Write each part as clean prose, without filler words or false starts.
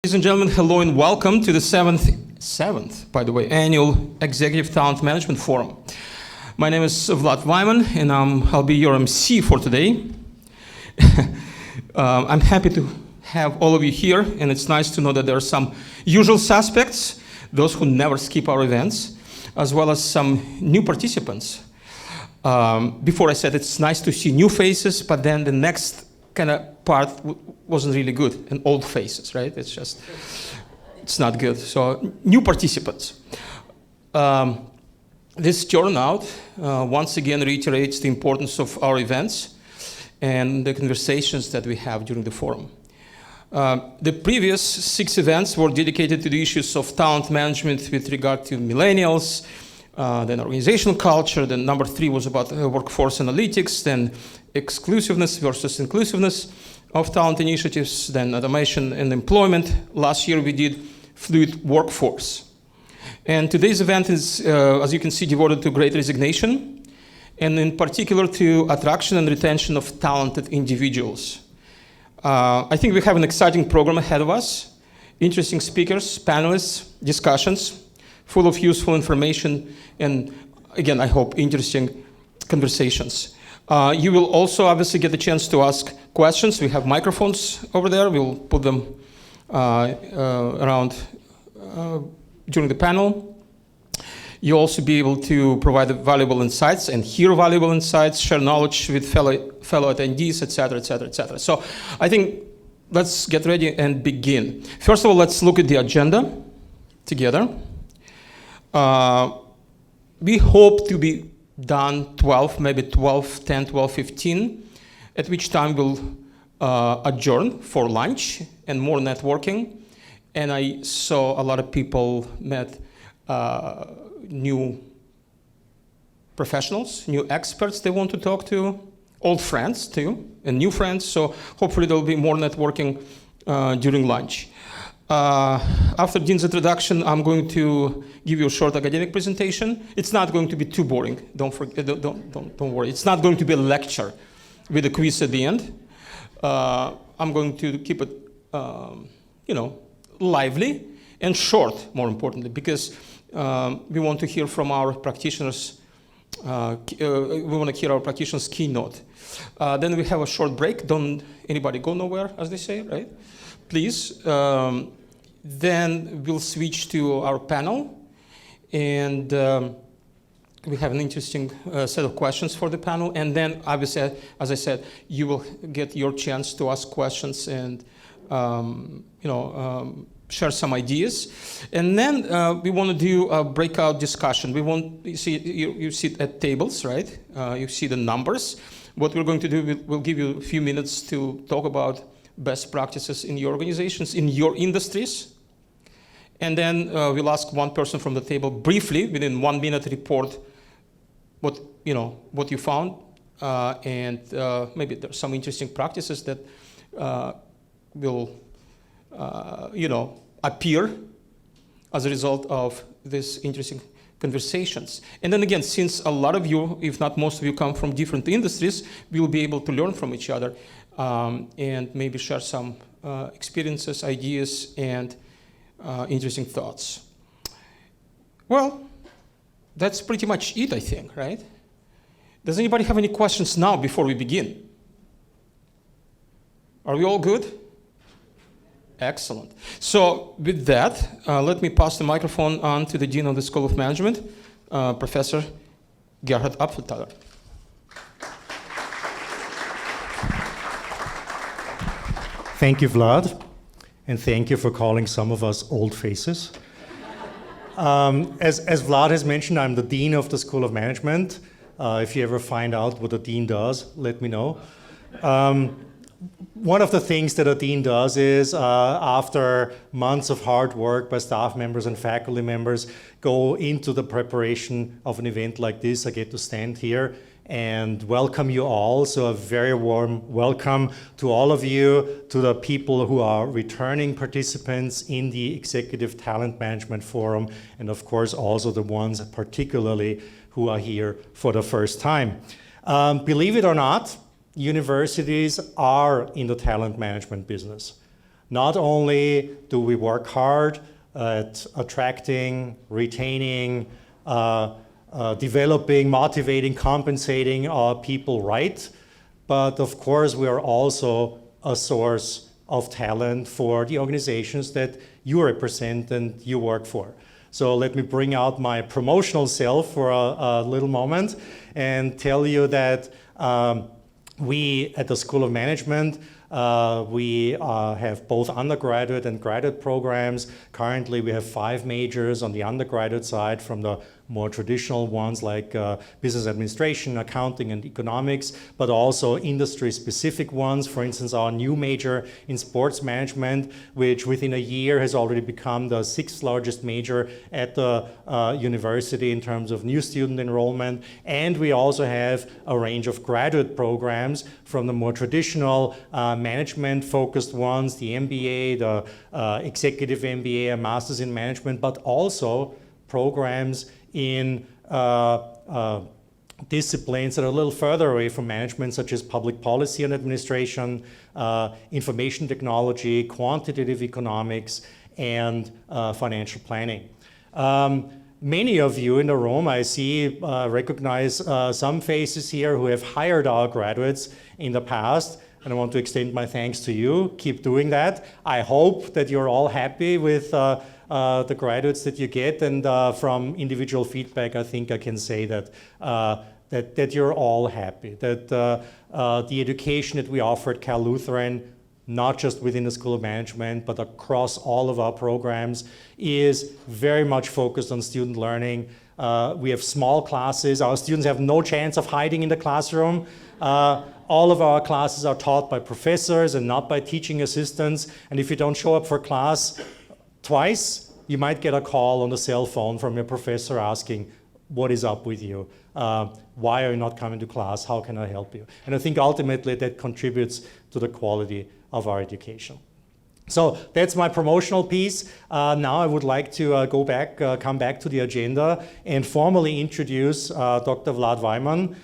Ladies and gentlemen, hello and welcome to the seventh, by the way, annual Executive Talent Management Forum. My name is Vlad Wyman, and I'll be your MC for today. I'm happy to have all of you here, and it's nice to know that there are some usual suspects, those who never skip our events, as well as some new participants. Before I said it's nice to see new faces, but then the next kind of part wasn't really good, and old faces, right? It's not good. So new participants. This turnout once again reiterates the importance of our events and the conversations that we have during the forum. The previous 6 events were dedicated to the issues of talent management with regard to millennials, then organizational culture, then number 3 was about workforce analytics, then exclusiveness versus inclusiveness of talent initiatives, then automation and employment. Last year we did fluid workforce. And today's event is, as you can see, devoted to Great Resignation, and in particular to attraction and retention of talented individuals. I think we have an exciting program ahead of us, interesting speakers, panelists, discussions, full of useful information, and again, I hope interesting conversations. You will also obviously get the chance to ask questions. We have microphones over there. We'll put them around during the panel. You'll also be able to provide valuable insights and hear valuable insights, share knowledge with fellow attendees, et cetera, et cetera, et cetera. So I think let's get ready and begin. First of all, let's look at the agenda together. We hope to be done 12, maybe 12:10, 12:15, at which time we'll adjourn for lunch and more networking. And I saw a lot of people met new professionals, new experts they want to talk to, old friends too, and new friends. So hopefully there'll be more networking during lunch. After Dean's introduction, I'm going to give you a short academic presentation. It's not going to be too boring. Don't worry. It's not going to be a lecture with a quiz at the end. I'm going to keep it, lively and short, more importantly, because we want to hear from our practitioners. We want to hear our practitioners' keynote. Then we have a short break. Don't anybody go nowhere, as they say, right? Please. Then we'll switch to our panel, and we have an interesting set of questions for the panel. And then, obviously, as I said, you will get your chance to ask questions and share some ideas. And then we want to do a breakout discussion. You sit at tables, right? You see the numbers. What we're going to do, we'll give you a few minutes to talk about best practices in your organizations, in your industries. And then we'll ask one person from the table briefly, within 1 minute, report what you found, and maybe there's some interesting practices that will appear as a result of these interesting conversations. And then again, since a lot of you, if not most of you, come from different industries, we'll be able to learn from each other and maybe share some experiences, ideas, and interesting thoughts. Well, that's pretty much it, I think, right? Does anybody have any questions now before we begin? Are we all good? Excellent. So with that, let me pass the microphone on to the Dean of the School of Management, Professor Gerhard Apfelthaler. Thank you, Vlad, and thank you for calling some of us old faces. As Vlad has mentioned, I'm the Dean of the School of Management. If you ever find out what a dean does, let me know. One of the things that a dean does is, after months of hard work by staff members and faculty members, go into the preparation of an event like this. I get to stand here and welcome you all. So a very warm welcome to all of you, to the people who are returning participants in the Executive Talent Management Forum, and of course also the ones particularly who are here for the first time. Believe it or not, universities are in the talent management business. Not only do we work hard at attracting, retaining, developing, motivating, compensating our people right, but of course we are also a source of talent for the organizations that you represent and you work for. So let me bring out my promotional self for a little moment and tell you that we at the School of Management, we have both undergraduate and graduate programs. Currently we have 5 majors on the undergraduate side, from the more traditional ones like business administration, accounting, and economics, but also industry-specific ones. For instance, our new major in sports management, which within a year has already become the 6th largest major at the university in terms of new student enrollment. And we also have a range of graduate programs, from the more traditional management-focused ones, the MBA, the executive MBA, a master's in management, but also programs in disciplines that are a little further away from management, such as public policy and administration, information technology, quantitative economics, and financial planning. Many of you in the room, I see, recognize some faces here who have hired our graduates in the past, and I want to extend my thanks to you. Keep doing that. I hope that you're all happy with the graduates that you get, and from individual feedback, I think I can say that that you're all happy, that the education that we offer at Cal Lutheran, not just within the School of Management, but across all of our programs, is very much focused on student learning. We have small classes. Our students have no chance of hiding in the classroom. All of our classes are taught by professors and not by teaching assistants. And if you don't show up for class twice, you might get a call on the cell phone from your professor asking, what is up with you? Why are you not coming to class? How can I help you? And I think ultimately that contributes to the quality of our education. So that's my promotional piece. Now I would like to come back to the agenda and formally introduce Dr. Vlad Weimann,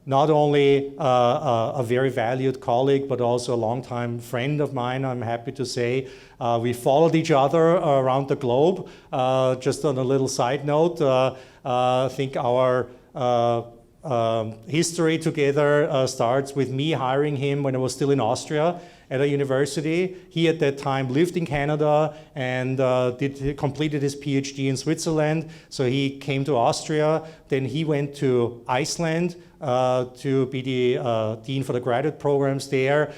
not only a very valued colleague, but also a longtime friend of mine, I'm happy to say. We followed each other around the globe. Just on a little side note, I think our history together starts with me hiring him when I was still in Austria at a university. He at that time lived in Canada and completed his PhD in Switzerland. So he came to Austria, then he went to Iceland to be the dean for the graduate programs there.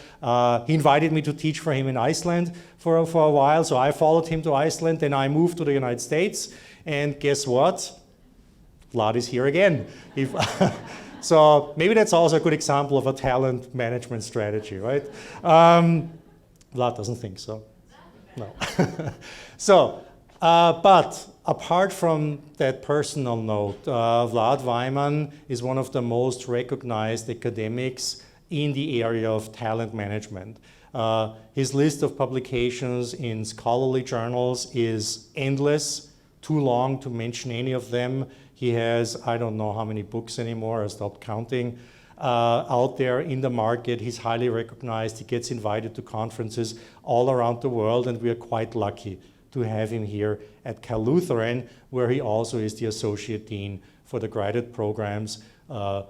He invited me to teach for him in Iceland for a while, so I followed him to Iceland, then I moved to the United States, and guess what? Vlad is here again. So maybe that's also a good example of a talent management strategy, right? Vlad doesn't think so. No. So, but apart from that personal note, Vlad Weimann is one of the most recognized academics in the area of talent management. His list of publications in scholarly journals is endless, too long to mention any of them. He has, I don't know how many books anymore, I stopped counting, out there in the market. He's highly recognized. He gets invited to conferences all around the world, and we are quite lucky to have him here at Cal Lutheran, where he also is the Associate Dean for the graduate programs,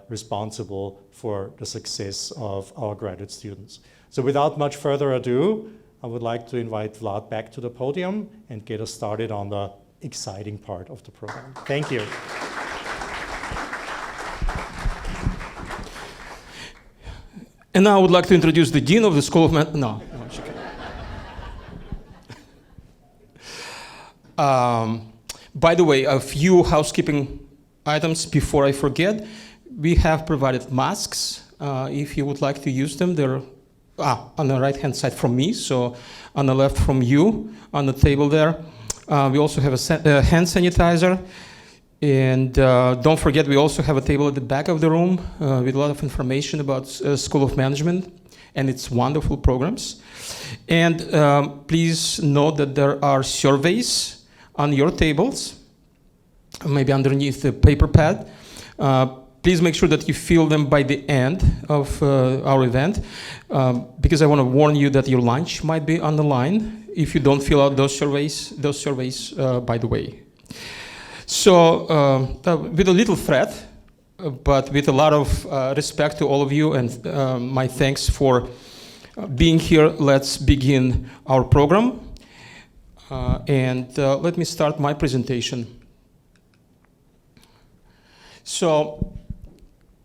responsible for the success of our graduate students. So without much further ado, I would like to invite Vlad back to the podium and get us started on the exciting part of the program. Thank you. And now I would like to introduce the Dean of the School of by the way, a few housekeeping items before I forget. We have provided masks. If you would like to use them, they're on the right-hand side from me, so on the left from you, on the table there. We also have a hand sanitizer. And don't forget, we also have a table at the back of the room with a lot of information about School of Management and its wonderful programs. And please note that there are surveys on your tables, maybe underneath the paper pad. Please make sure that you fill them by the end of our event, because I want to warn you that your lunch might be on the line if you don't fill out those surveys, by the way. So with a little threat, but with a lot of respect to all of you, and my thanks for being here, let's begin our program. And let me start my presentation. So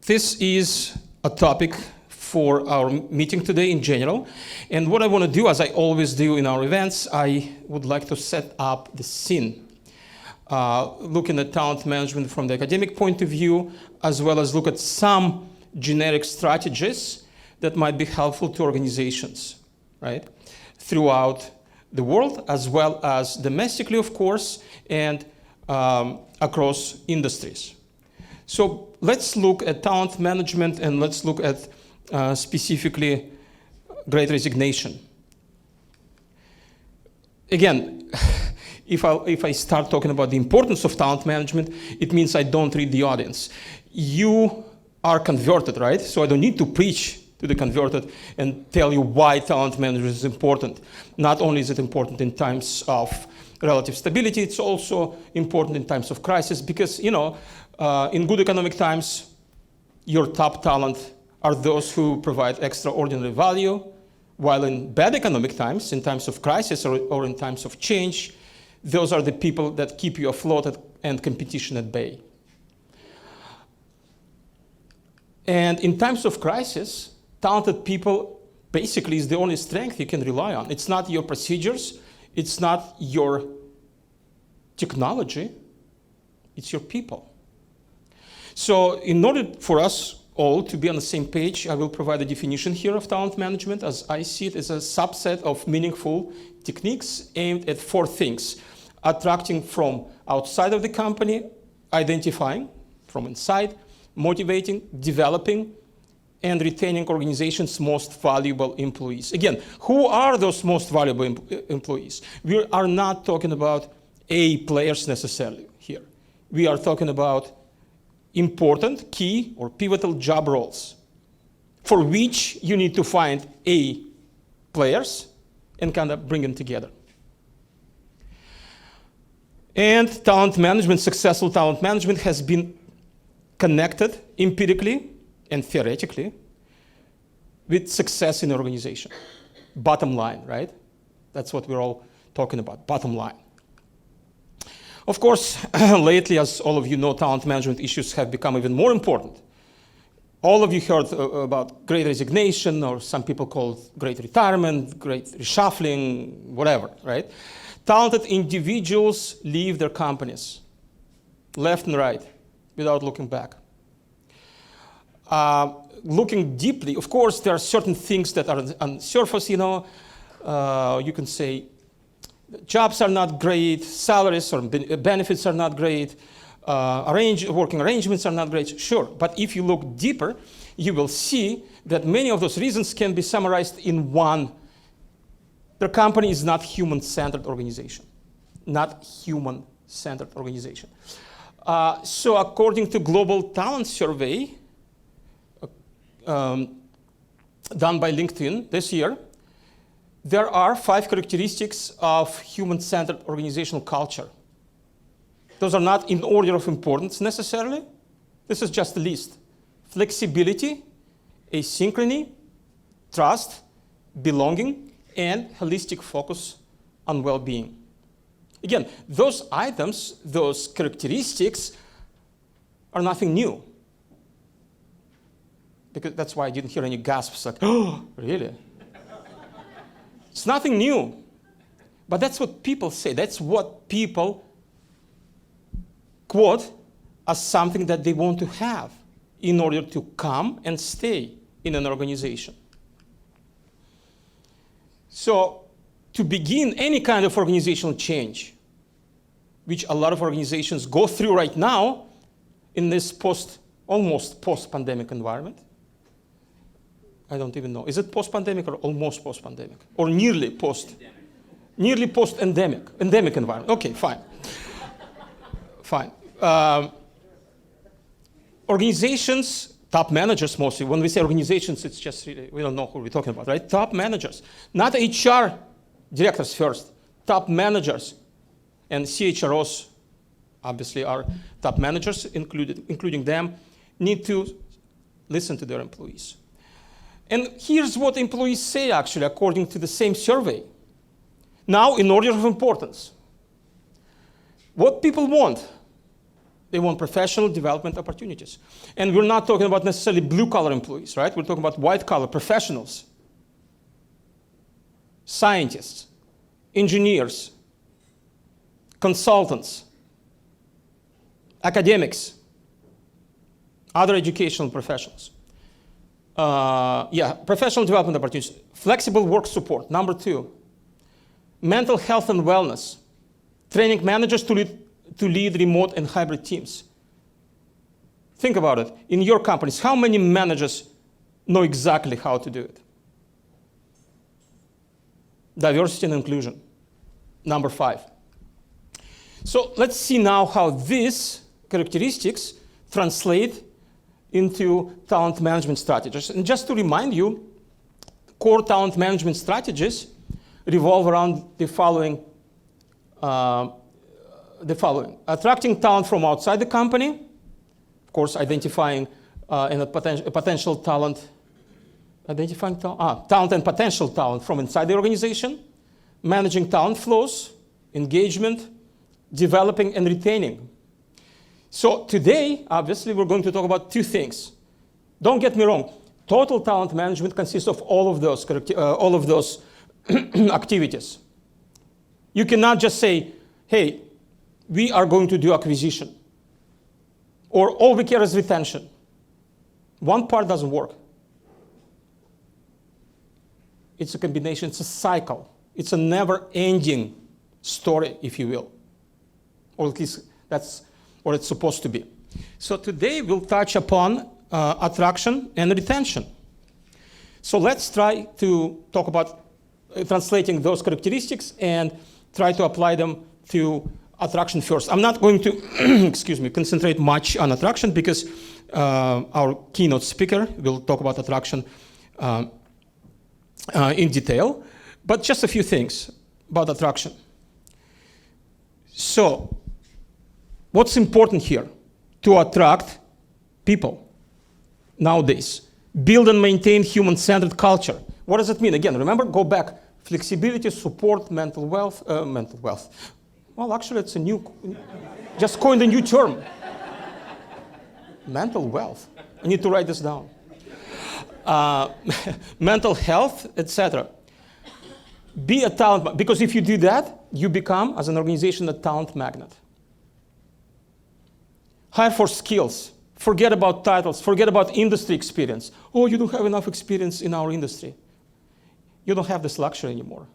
this is a topic for our meeting today in general. And what I want to do, as I always do in our events, I would like to set up the scene. Looking at talent management from the academic point of view, as well as look at some generic strategies that might be helpful to organizations, right, throughout the world, as well as domestically, of course, and across industries. So let's look at talent management, and let's look at specifically Great Resignation. Again, if I start talking about the importance of talent management, it means I don't read the audience. You are converted, right? So I don't need to preach to the converted and tell you why talent management is important. Not only is it important in times of relative stability, it's also important in times of crisis, because, you know, in good economic times, your top talent are those who provide extraordinary value, while in bad economic times, in times of crisis or in times of change, those are the people that keep you afloat and competition at bay. And in times of crisis, talented people basically is the only strength you can rely on. It's not your procedures, it's not your technology, it's your people. So in order for us all to be on the same page, I will provide a definition here of talent management as I see it as a subset of meaningful techniques aimed at 4 things: attracting from outside of the company, identifying from inside, motivating, developing, and retaining organization's most valuable employees. Again, who are those most valuable employees? We are not talking about A players necessarily here. We are talking about important, key, or pivotal job roles for which you need to find A players and kind of bring them together. And talent management, successful talent management has been connected empirically and theoretically with success in an organization. Bottom line, right? That's what we're all talking about, bottom line. Of course, lately, as all of you know, talent management issues have become even more important. All of you heard about Great Resignation, or some people call it Great Retirement, Great Reshuffling, whatever, right? Talented individuals leave their companies, left and right, without looking back. Looking deeply, of course, there are certain things that are on the surface, you know. You can say jobs are not great, salaries or benefits are not great, working arrangements are not great, sure. But if you look deeper, you will see that many of those reasons can be summarized in one. The company is not human-centered organization, not human-centered organization. So according to Global Talent Survey, done by LinkedIn this year, there are 5 characteristics of human-centered organizational culture. Those are not in order of importance necessarily. This is just a list. Flexibility, asynchrony, trust, belonging, and holistic focus on well-being. Again, those items, those characteristics are nothing new. Because that's why I didn't hear any gasps like, oh, really? It's nothing new. But that's what people say. That's what people quote as something that they want to have in order to come and stay in an organization. So to begin any kind of organizational change, which a lot of organizations go through right now in this almost post-pandemic environment. I don't even know. Is it post-pandemic or almost post-pandemic? Or nearly post-endemic environment. Okay, fine. Fine. Organizations, top managers mostly, when we say organizations, it's just really, we don't know who we're talking about, right? Top managers, not HR directors first, top managers, and CHROs obviously are top managers, including them, need to listen to their employees. And here's what employees say, actually, according to the same survey. Now, in order of importance, what people want, they want professional development opportunities. And we're not talking about necessarily blue-collar employees, right? We're talking about white-collar professionals, scientists, engineers, consultants, academics, other educational professionals. Professional development opportunities. Flexible work support, number 2. Mental health and wellness. Training managers to lead remote and hybrid teams. Think about it. In your companies, how many managers know exactly how to do it? Diversity and inclusion, number 5. So let's see now how these characteristics translate into talent management strategies. And just to remind you, core talent management strategies revolve around the following. Attracting talent from outside the company, of course, identifying potential talent, talent and potential talent from inside the organization, managing talent flows, engagement, developing and retaining. So today, obviously, we're going to talk about 2 things. Don't get me wrong. Total talent management consists of all of those activities. You cannot just say, hey, we are going to do acquisition, or all we care is retention. One part doesn't work. It's a combination, it's a cycle. It's a never-ending story, if you will. Or at least that's what it's supposed to be. So today we'll touch upon attraction and retention. So let's try to talk about translating those characteristics and try to apply them to attraction first. I'm not going to, concentrate much on attraction because our keynote speaker will talk about attraction in detail, but just a few things about attraction. So, what's important here? To attract people nowadays. Build and maintain human-centered culture. What does it mean? Again, remember, go back. Flexibility, support, mental wealth. Well, actually, it's just coined a new term. Mental wealth. I need to write this down. Mental health, etc. Be a talent, because if you do that, you become, as an organization, a talent magnet. Hire for skills. Forget about titles. Forget about industry experience. Oh, you don't have enough experience in our industry. You don't have this luxury anymore.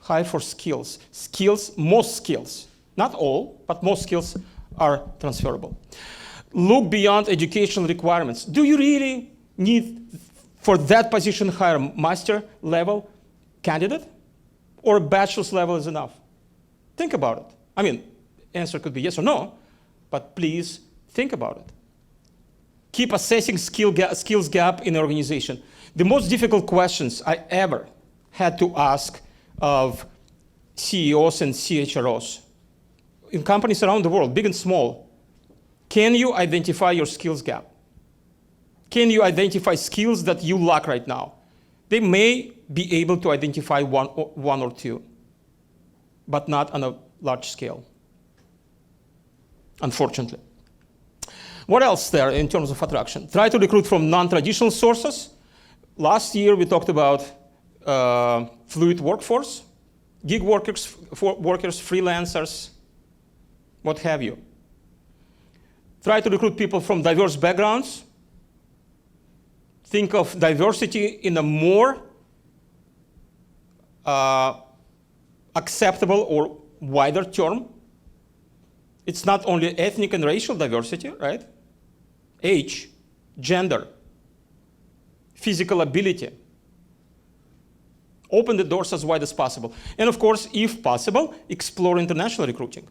Hire for skills. Skills, most skills. Not all, but most skills are transferable. Look beyond educational requirements. Do you really need, for that position, hire a master level candidate? Or a bachelor's level is enough? Think about it. I mean, answer could be yes or no, but please think about it. Keep assessing skills gap in the organization. The most difficult questions I ever had to ask of CEOs and CHROs in companies around the world, big and small. Can you identify your skills gap? Can you identify skills that you lack right now? They may be able to identify one or two, but not on a large scale, unfortunately. What else there in terms of attraction? Try to recruit from non-traditional sources. Last year we talked about fluid workforce, gig workers, freelancers, what have you. Try to recruit people from diverse backgrounds. Think of diversity in a more acceptable or wider term. It's not only ethnic and racial diversity, right? Age, gender, physical ability. Open the doors as wide as possible. And of course, if possible, explore international recruiting.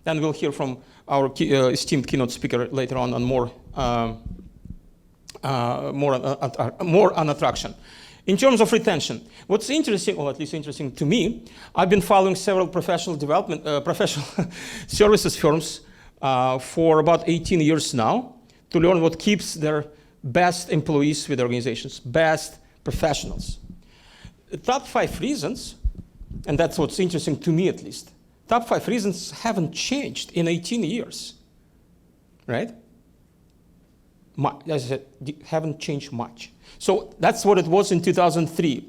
And we'll hear from our esteemed keynote speaker later on more on attraction. In terms of retention, what's interesting, or at least interesting to me, I've been following several professional development, professional services firms for about 18 years now to learn what keeps their best employees with organizations, best professionals. The top 5 reasons, and that's what's interesting to me at least, top 5 reasons haven't changed in 18 years, right? As I said, haven't changed much. So that's what it was in 2003.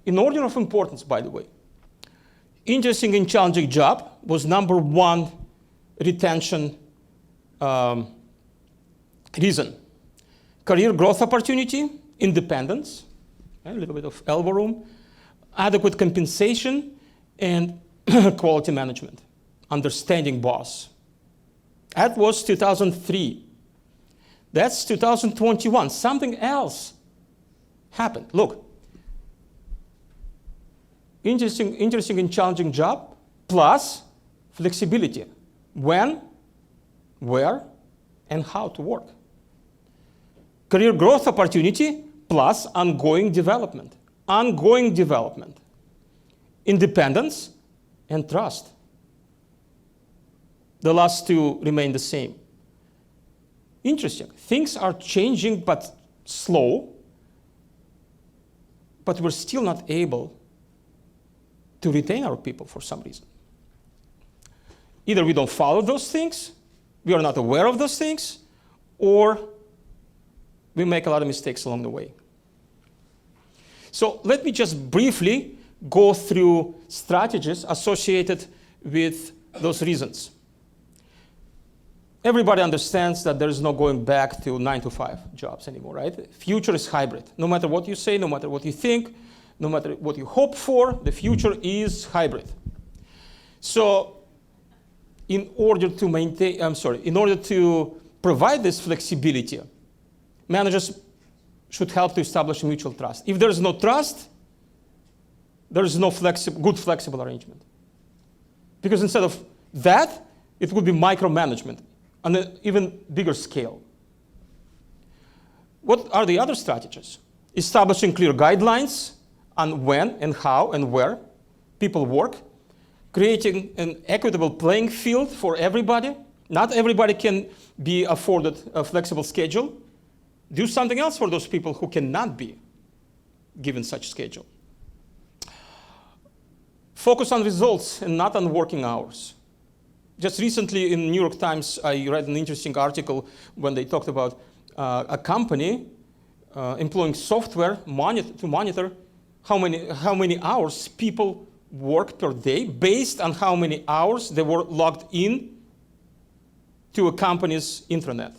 In order of importance, by the way, interesting and challenging job was #1 retention reason. Career growth opportunity, independence, a little bit of elbow room, adequate compensation, and quality management, understanding boss. That was 2003. That's 2021. Something else happened. Look, interesting and challenging job, plus flexibility. When, where, and how to work. Career growth opportunity, plus ongoing development. Ongoing development. Independence and trust. The last 2 remain the same. Interesting. Things are changing, but slow, but we're still not able to retain our people for some reason. Either we don't follow those things, we are not aware of those things, or we make a lot of mistakes along the way. So let me just briefly go through strategies associated with those reasons. Everybody understands that there is no going back to 9-to-5 jobs anymore, right? Future is hybrid. No matter what you say, no matter what you think, no matter what you hope for, the future is hybrid. So in order to provide this flexibility, managers should help to establish mutual trust. If there is no trust, there is no good flexible arrangement. Because instead of that, it would be micromanagement on an even bigger scale. What are the other strategies? Establishing clear guidelines on when and how and where people work, creating an equitable playing field for everybody. Not everybody can be afforded a flexible schedule. Do something else for those people who cannot be given such schedule. Focus on results and not on working hours. Just recently in New York Times, I read an interesting article when they talked about a company employing software to monitor how many hours people work per day based on how many hours they were logged in to a company's intranet.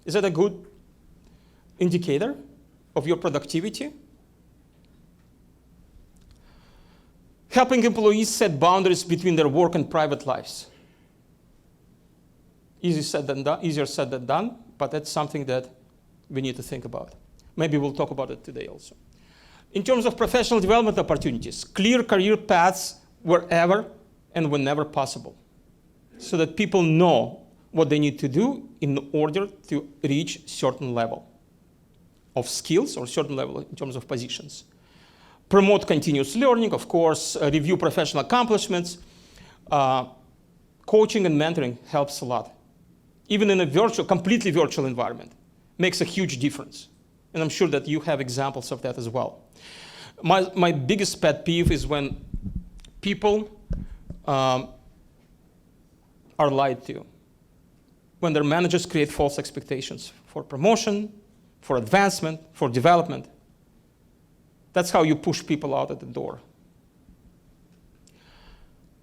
Is that a good indicator of your productivity? Helping employees set boundaries between their work and private lives. Easier said than done, but that's something that we need to think about. Maybe we'll talk about it today also. In terms of professional development opportunities, clear career paths wherever and whenever possible, so that people know what they need to do in order to reach certain level of skills or certain level in terms of positions. Promote continuous learning, of course, review professional accomplishments. Coaching and mentoring helps a lot. Even in a completely virtual environment, makes a huge difference. And I'm sure that you have examples of that as well. My biggest pet peeve is when people are lied to. When their managers create false expectations for promotion, for advancement, for development. That's how you push people out at the door.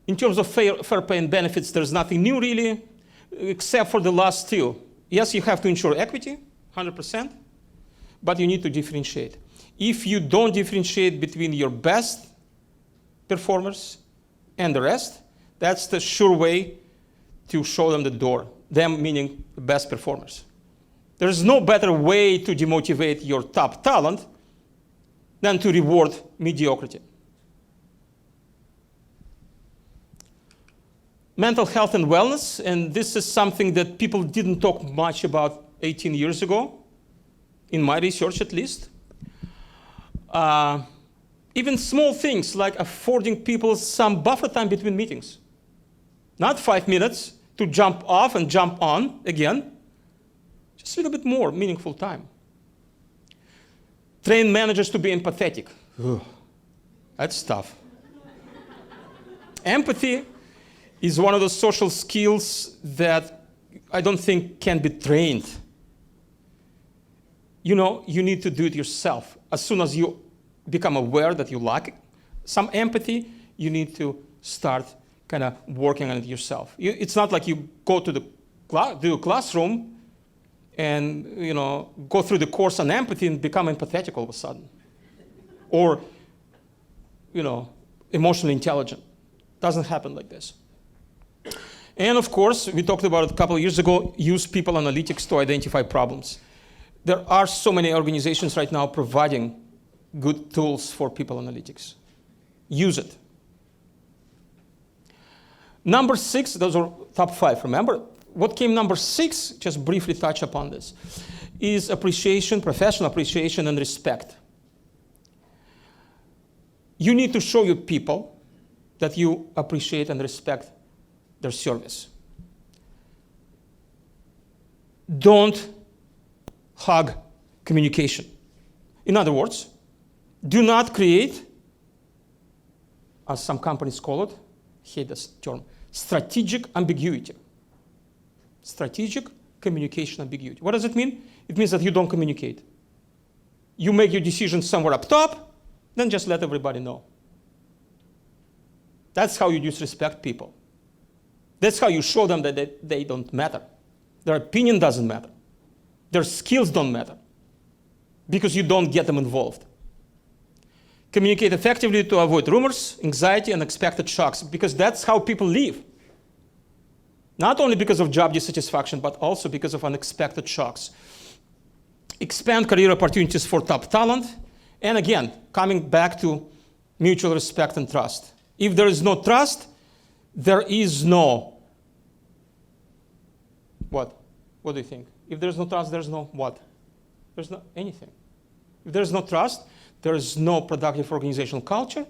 In terms of fair pay and benefits, there's nothing new really, except for the last 2. Yes, you have to ensure equity, 100%, but you need to differentiate. If you don't differentiate between your best performers and the rest, that's the sure way to show them the door. Them meaning the best performers. There's no better way to demotivate your top talent than to reward mediocrity. Mental health and wellness, and this is something that people didn't talk much about 18 years ago, in my research at least. Even small things like affording people some buffer time between meetings. Not 5 minutes to jump off and jump on again, just a little bit more meaningful time. Train managers to be empathetic. Ugh, that's tough. Empathy is one of those social skills that I don't think can be trained. You know, you need to do it yourself. As soon as you become aware that you lack some empathy, you need to start kind of working on it yourself. It's not like you go to the classroom and go through the course on empathy and become empathetic all of a sudden. Or emotionally intelligent. Doesn't happen like this. And of course, we talked about it a couple of years ago, use people analytics to identify problems. There are so many organizations right now providing good tools for people analytics. Use it. Number 6, those are top 5, remember? What came number 6, just briefly touch upon this, is appreciation, professional appreciation and respect. You need to show your people that you appreciate and respect their service. Don't hug communication. In other words, do not create, as some companies call it, I hate this term, strategic ambiguity. Strategic communication ambiguity. What does it mean? It means that you don't communicate. You make your decisions somewhere up top, then just let everybody know. That's how you disrespect people. That's how you show them that they don't matter. Their opinion doesn't matter. Their skills don't matter. Because you don't get them involved. Communicate effectively to avoid rumors, anxiety, and unexpected shocks, because that's how people live. Not only because of job dissatisfaction, but also because of unexpected shocks. Expand career opportunities for top talent. And again, coming back to mutual respect and trust. If there is no trust, there is no what? What do you think? If there's no trust, there's no what? There's no anything. If there's no trust, there is no productive organizational culture.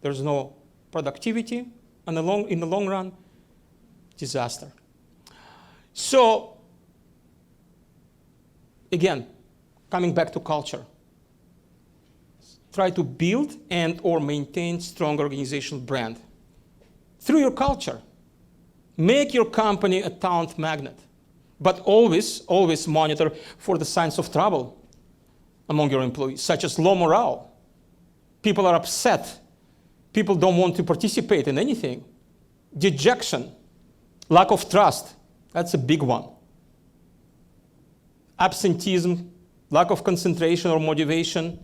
There's no productivity. And in the long run, disaster. So, again, coming back to culture. Try to build and or maintain strong organizational brand. Through your culture. Make your company a talent magnet. But always monitor for the signs of trouble among your employees, such as low morale. People are upset. People don't want to participate in anything. Dejection. Lack of trust. That's a big one. Absenteeism, lack of concentration or motivation,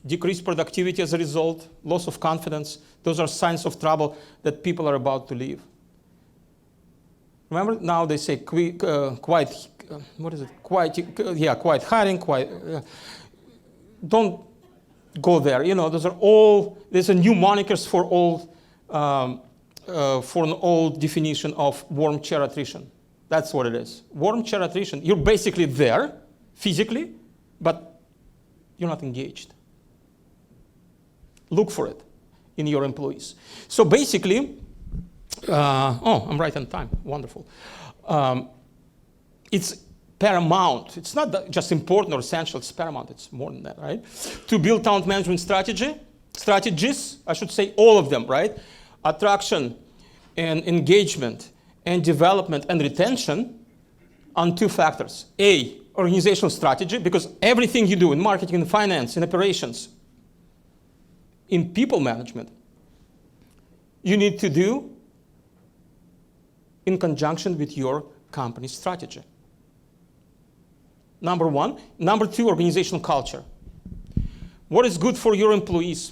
decreased productivity as a result, loss of confidence. Those are signs of trouble that people are about to leave. Remember, now they say quiet hiring, don't go there. Those are all, there's a new monikers for an old definition of warm chair attrition. That's what it is. Warm chair attrition, you're basically there, physically, but you're not engaged. Look for it in your employees. So basically, I'm right on time, wonderful. It's paramount. It's not just important or essential, it's paramount, it's more than that, right? To build talent management strategies, I should say all of them, right? Attraction and engagement and development and retention on 2 factors. A, organizational strategy, because everything you do in marketing, in finance, in operations, in people management, you need to do in conjunction with your company strategy. Number 1. Number 2, organizational culture. What is good for your employees?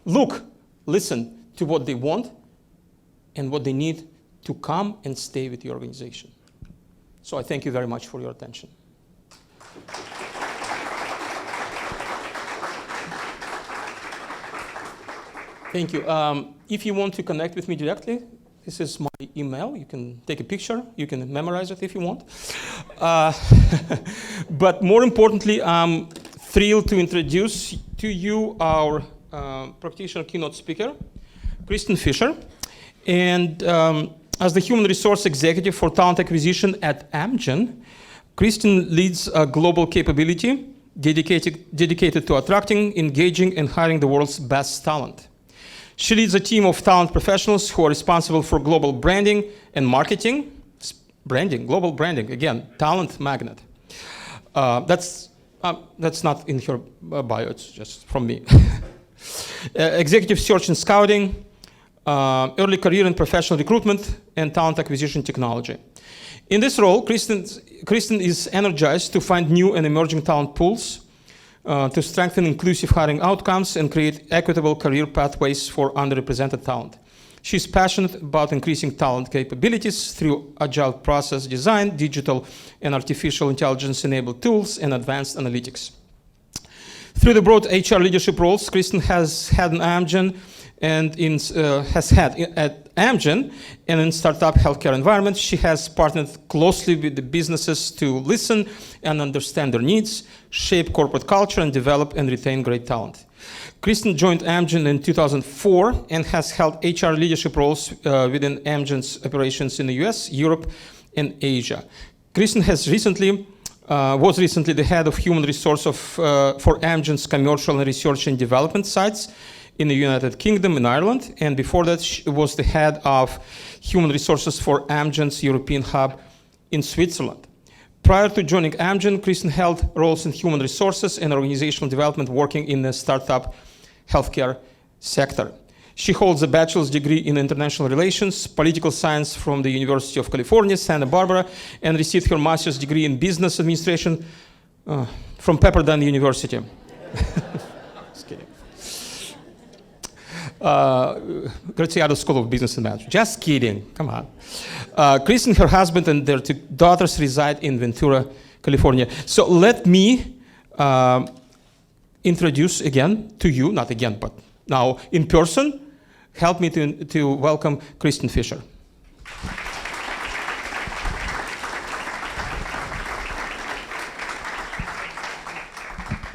Listen to what they want and what they need to come and stay with your organization. So I thank you very much for your attention. Thank you. If you want to connect with me directly, This is my email. You can take a picture. You can memorize it if you want. But more importantly, I'm thrilled to introduce to you our practitioner keynote speaker, Kristen Fisher. And as the Human Resource Executive for Talent Acquisition at Amgen, Kristen leads a global capability dedicated to attracting, engaging, and hiring the world's best talent. She leads a team of talent professionals who are responsible for global branding and marketing. Global branding, again, talent magnet. That's not in her bio, it's just from me. Executive search and scouting, early career and professional recruitment, and talent acquisition technology. In this role, Kristen is energized to find new and emerging talent pools, to strengthen inclusive hiring outcomes and create equitable career pathways for underrepresented talent. She's passionate about increasing talent capabilities through agile process design, digital and artificial intelligence-enabled tools, and advanced analytics. Through the broad HR leadership roles Kristen has had at Amgen and in startup healthcare environments, she has partnered closely with the businesses to listen and understand their needs, shape corporate culture, and develop and retain great talent. Kristen joined Amgen in 2004 and has held HR leadership roles within Amgen's operations in the US, Europe, and Asia. Kristen was recently the head of human resource for Amgen's commercial and research and development sites in the United Kingdom and Ireland, and before that she was the head of human resources for Amgen's European hub in Switzerland. Prior to joining Amgen, Kristen held roles in human resources and organizational development working in the startup healthcare sector. She holds a bachelor's degree in international relations, political science from the University of California, Santa Barbara, and received her master's degree in business administration from Pepperdine University. Just kidding. Graziado School of Business and Management. Just kidding, come on. Kristen, her husband, and their two daughters reside in Ventura, California. So let me introduce again to you, not again, but now in person, help me to welcome Kristen Fisher.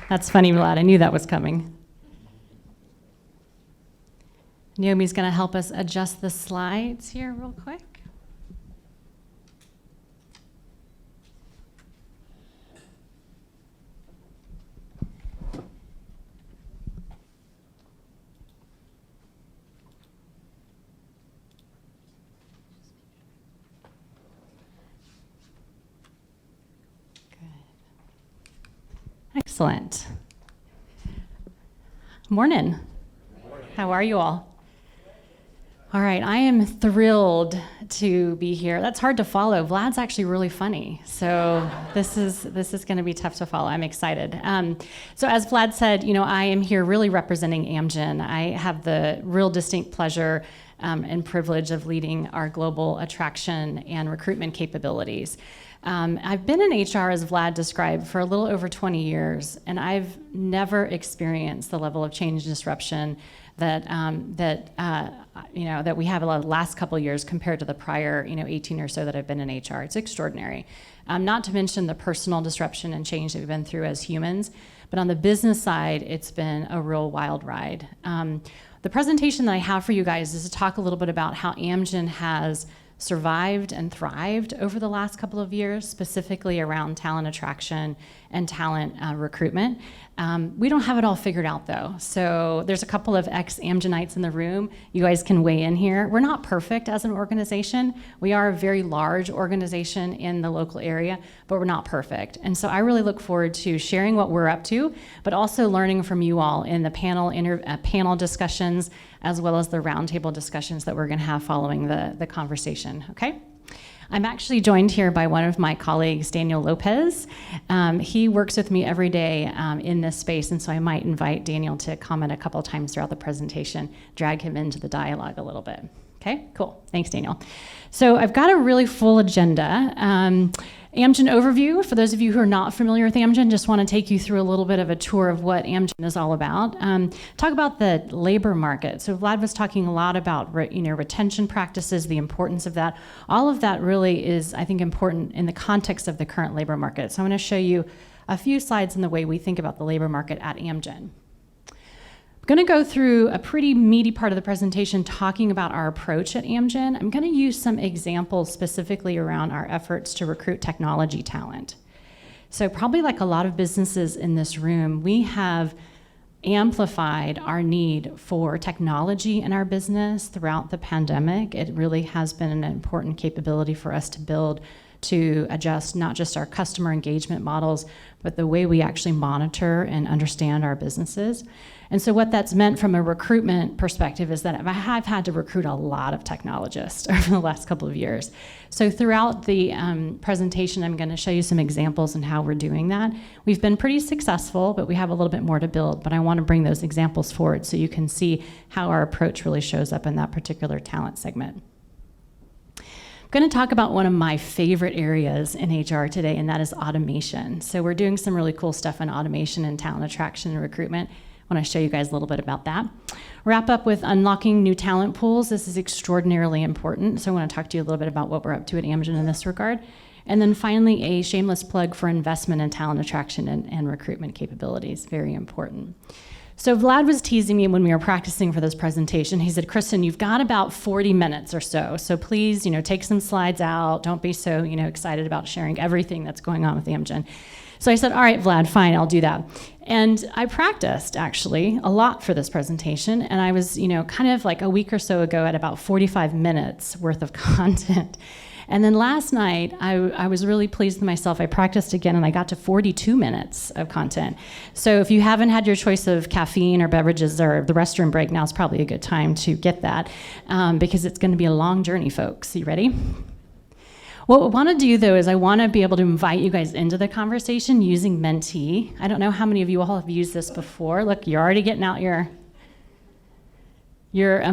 That's funny, Vlad. I knew that was coming. Naomi's going to help us adjust the slides here real quick. Good. Excellent. Morning. How are you all? All right, I am thrilled to be here. That's hard to follow. Vlad's actually really funny, so this is going to be tough to follow. I'm excited. So as Vlad said, I am here really representing Amgen. I have the real distinct pleasure and privilege of leading our global attraction and recruitment capabilities. I've been in HR, as Vlad described, for a little over 20 years, and I've never experienced the level of change and disruption that we have the last couple of years compared to the prior 18 or so that I've been in HR. It's extraordinary. Not to mention the personal disruption and change that we've been through as humans, but on the business side, it's been a real wild ride. The presentation that I have for you guys is to talk a little bit about how Amgen has survived and thrived over the last couple of years, specifically around talent attraction and talent recruitment. We don't have it all figured out, though. So there's a couple of ex-Amgenites in the room. You guys can weigh in here. We're not perfect as an organization. We are a very large organization in the local area, but we're not perfect. And so I really look forward to sharing what we're up to, but also learning from you all in the panel discussions, as well as the roundtable discussions that we're going to have following the conversation, okay? I'm actually joined here by one of my colleagues, Daniel Lopez. He works with me every day in this space, and so I might invite Daniel to comment a couple times throughout the presentation, drag him into the dialogue a little bit. Okay, cool. Thanks, Daniel. So I've got a really full agenda. Amgen overview, for those of you who are not familiar with Amgen, just want to take you through a little bit of a tour of what Amgen is all about. Talk about the labor market. So Vlad was talking a lot about retention practices, the importance of that. All of that really is, I think, important in the context of the current labor market. So I'm going to show you a few slides in the way we think about the labor market at Amgen. I'm going to go through a pretty meaty part of the presentation talking about our approach at Amgen. I'm going to use some examples specifically around our efforts to recruit technology talent. So probably like a lot of businesses in this room, we have amplified our need for technology in our business throughout the pandemic. It really has been an important capability for us to build to adjust not just our customer engagement models, but the way we actually monitor and understand our businesses. And so what that's meant from a recruitment perspective is that I've had to recruit a lot of technologists over the last couple of years. So throughout the presentation, I'm going to show you some examples on how we're doing that. We've been pretty successful, but we have a little bit more to build. But I want to bring those examples forward so you can see how our approach really shows up in that particular talent segment. I'm going to talk about one of my favorite areas in HR today, and that is automation. So we're doing some really cool stuff in automation and talent attraction and recruitment. I want to show you guys a little bit about that. Wrap up with unlocking new talent pools. This is extraordinarily important, so I want to talk to you a little bit about what we're up to at Amgen in this regard. And then finally, a shameless plug for investment in talent attraction and recruitment capabilities, very important. So Vlad was teasing me when we were practicing for this presentation. He said, Kristen, you've got about 40 minutes or so. So please, take some slides out. Don't be so, excited about sharing everything that's going on with Amgen. So I said, all right, Vlad, fine, I'll do that. And I practiced, actually, a lot for this presentation. And I was, kind of like a week or so ago at about 45 minutes worth of content. And then last night, I was really pleased with myself. I practiced again, and I got to 42 minutes of content. So if you haven't had your choice of caffeine or beverages or the restroom break, now's probably a good time to get that, because it's going to be a long journey, folks. You ready? What we want to do, though, is I want to be able to invite you guys into the conversation using Mentee. I don't know how many of you all have used this before. Look, you're already getting out your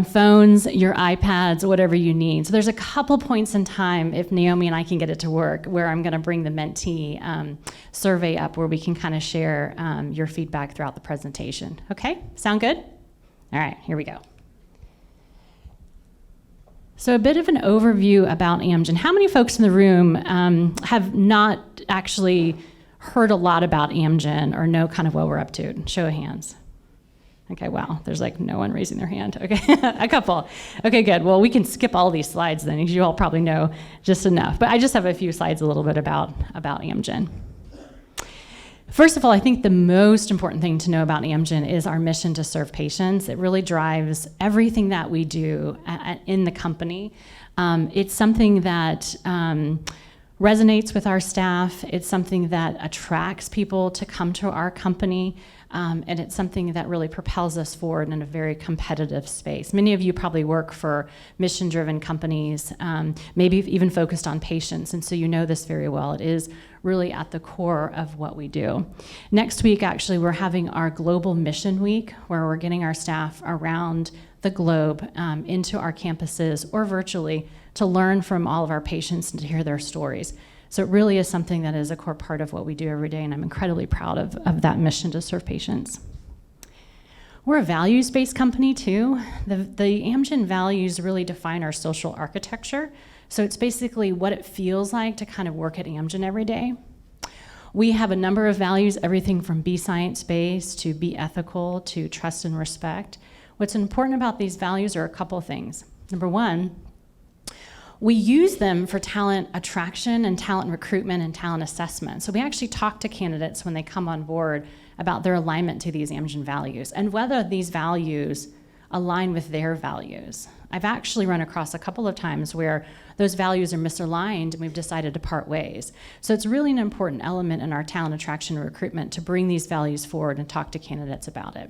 phones, your iPads, whatever you need. So there's a couple points in time, if Naomi and I can get it to work, where I'm going to bring the Mentee survey up where we can kind of share your feedback throughout the presentation. Okay? Sound good? All right, here we go. So a bit of an overview about Amgen. How many folks in the room have not actually heard a lot about Amgen or know kind of what we're up to? Show of hands. Okay, wow, there's like no one raising their hand. Okay, a couple. Okay, good. Well, we can skip all these slides then, because you all probably know just enough. But I just have a few slides a little bit about Amgen. First of all, I think the most important thing to know about Amgen is our mission to serve patients. It really drives everything that we do in the company. It's something that resonates with our staff. It's something that attracts people to come to our company. And it's something that really propels us forward in a very competitive space. Many of you probably work for mission-driven companies, maybe even focused on patients, and so you know this very well. It is really at the core of what we do. Next week, actually, we're having our Global Mission Week, where we're getting our staff around the globe into our campuses or virtually to learn from all of our patients and to hear their stories. So it really is something that is a core part of what we do every day, and I'm incredibly proud of that mission to serve patients. We're a values-based company, too. The Amgen values really define our social architecture. So it's basically what it feels like to kind of work at Amgen every day. We have a number of values, everything from be science-based to be ethical to trust and respect. What's important about these values are a couple of things. Number one, we use them for talent attraction and talent recruitment and talent assessment. So we actually talk to candidates when they come on board about their alignment to these Amgen values and whether these values align with their values. I've actually run across a couple of times where those values are misaligned and we've decided to part ways. So it's really an important element in our talent attraction and recruitment to bring these values forward and talk to candidates about it.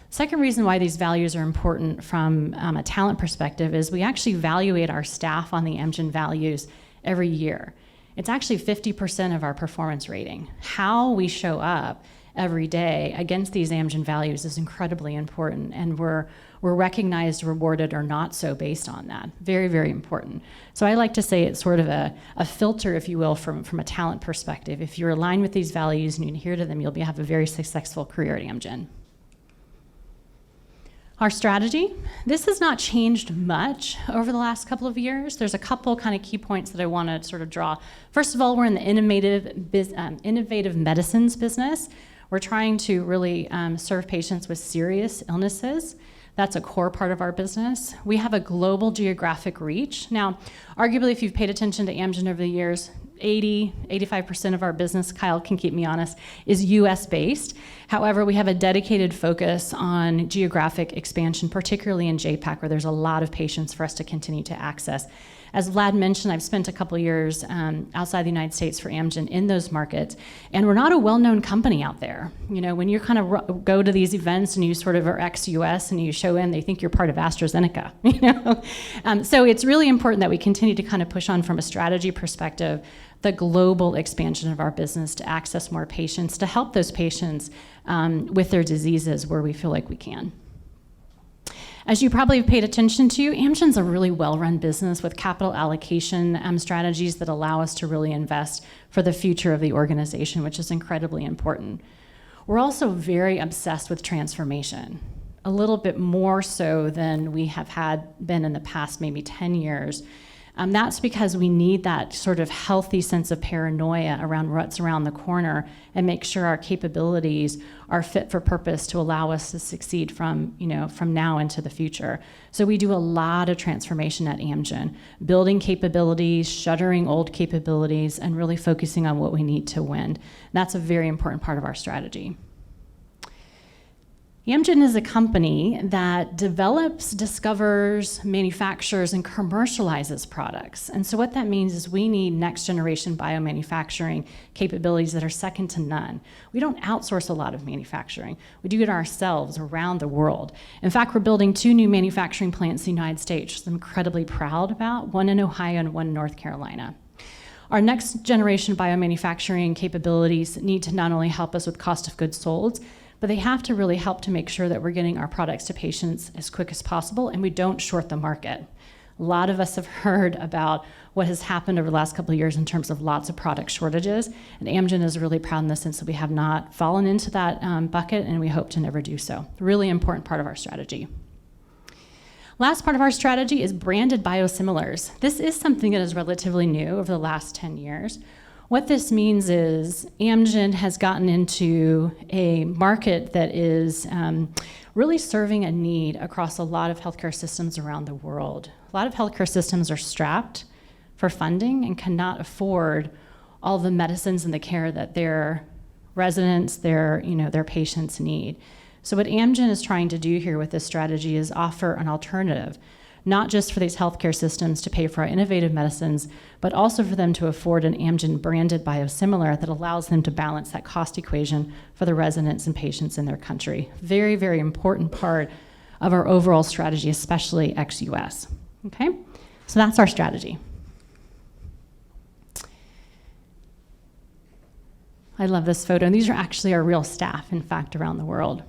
Second reason why these values are important from a talent perspective is we actually evaluate our staff on the Amgen values every year. It's actually 50% of our performance rating. How we show up every day against these Amgen values is incredibly important, and we're recognized, rewarded, or not so based on that. Very, very important. So I like to say it's sort of a filter, if you will, from a talent perspective. If you're aligned with these values and you adhere to them, you'll have a very successful career at Amgen. Our strategy, this has not changed much over the last couple of years. There's a couple kind of key points that I want to sort of draw. First of all, we're in the innovative medicines business. We're trying to really serve patients with serious illnesses. That's a core part of our business. We have a global geographic reach. Now, arguably, if you've paid attention to Amgen over the years, 85% of our business, Kyle can keep me honest, is US based. However, we have a dedicated focus on geographic expansion, particularly in JPAC, where there's a lot of patients for us to continue to access. As Vlad mentioned, I've spent a couple years outside the United States for Amgen in those markets, and we're not a well-known company out there. You know, when you kind of go to these events and you sort of are ex-US and you show in, they think you're part of AstraZeneca, you know? So it's really important that we continue to kind of push on from a strategy perspective, the global expansion of our business to access more patients, to help those patients with their diseases where we feel like we can. As you probably have paid attention to, Amgen's a really well-run business with capital allocation strategies that allow us to really invest for the future of the organization, which is incredibly important. We're also very obsessed with transformation, a little bit more so than we have been in the past maybe 10 years. That's because we need that sort of healthy sense of paranoia around what's around the corner and make sure our capabilities are fit for purpose to allow us to succeed from now into the future. So we do a lot of transformation at Amgen, building capabilities, shuttering old capabilities, and really focusing on what we need to win. That's a very important part of our strategy. Amgen is a company that develops, discovers, manufactures, and commercializes products. And so what that means is we need next-generation biomanufacturing capabilities that are second to none. We don't outsource a lot of manufacturing. We do it ourselves around the world. In fact, we're building 2 new manufacturing plants in the United States, which I'm incredibly proud about, one in Ohio and one in North Carolina. Our next generation biomanufacturing capabilities need to not only help us with cost of goods sold, but they have to really help to make sure that we're getting our products to patients as quick as possible and we don't short the market. A lot of us have heard about what has happened over the last couple of years in terms of lots of product shortages, and Amgen is really proud in the sense that we have not fallen into that bucket, and we hope to never do so. Really important part of our strategy. Last part of our strategy is branded biosimilars. This is something that is relatively new over the last 10 years. What this means is Amgen has gotten into a market that is really serving a need across a lot of healthcare systems around the world. A lot of healthcare systems are strapped for funding and cannot afford all the medicines and the care that their residents, their patients need. So what Amgen is trying to do here with this strategy is offer an alternative, not just for these healthcare systems to pay for our innovative medicines, but also for them to afford an Amgen-branded biosimilar that allows them to balance that cost equation for the residents and patients in their country. Very, very important part of our overall strategy, especially ex-US. Okay? So that's our strategy. I love this photo, and these are actually our real staff, in fact, around the world.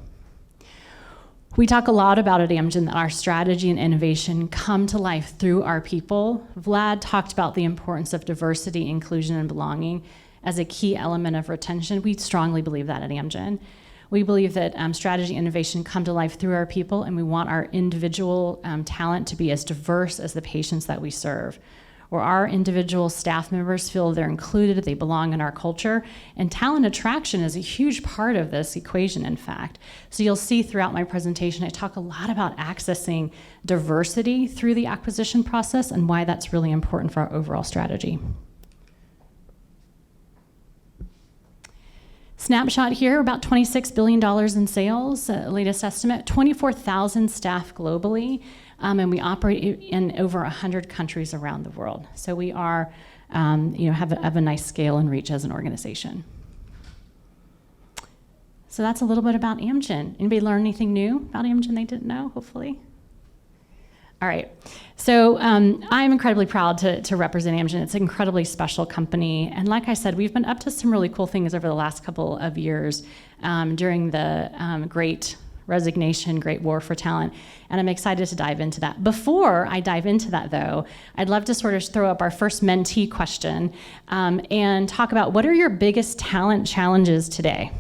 We talk a lot about at Amgen that our strategy and innovation come to life through our people. Vlad talked about the importance of diversity, inclusion, and belonging as a key element of retention. We strongly believe that at Amgen. We believe that strategy and innovation come to life through our people, and we want our individual talent to be as diverse as the patients that we serve, where our individual staff members feel they're included, they belong in our culture, and talent attraction is a huge part of this equation, in fact. So you'll see throughout my presentation, I talk a lot about accessing diversity through the acquisition process and why that's really important for our overall strategy. Snapshot here, about $26 billion in sales, latest estimate, 24,000 staff globally, and we operate in over 100 countries around the world. So we are, have a nice scale and reach as an organization. So that's a little bit about Amgen. Anybody learn anything new about Amgen they didn't know, hopefully? All right. So I'm incredibly proud to represent Amgen. It's an incredibly special company. And like I said, we've been up to some really cool things over the last couple of years during the Great Resignation, Great War for Talent. And I'm excited to dive into that. Before I dive into that, though, I'd love to sort of throw up our first mentee question and talk about what are your biggest talent challenges today?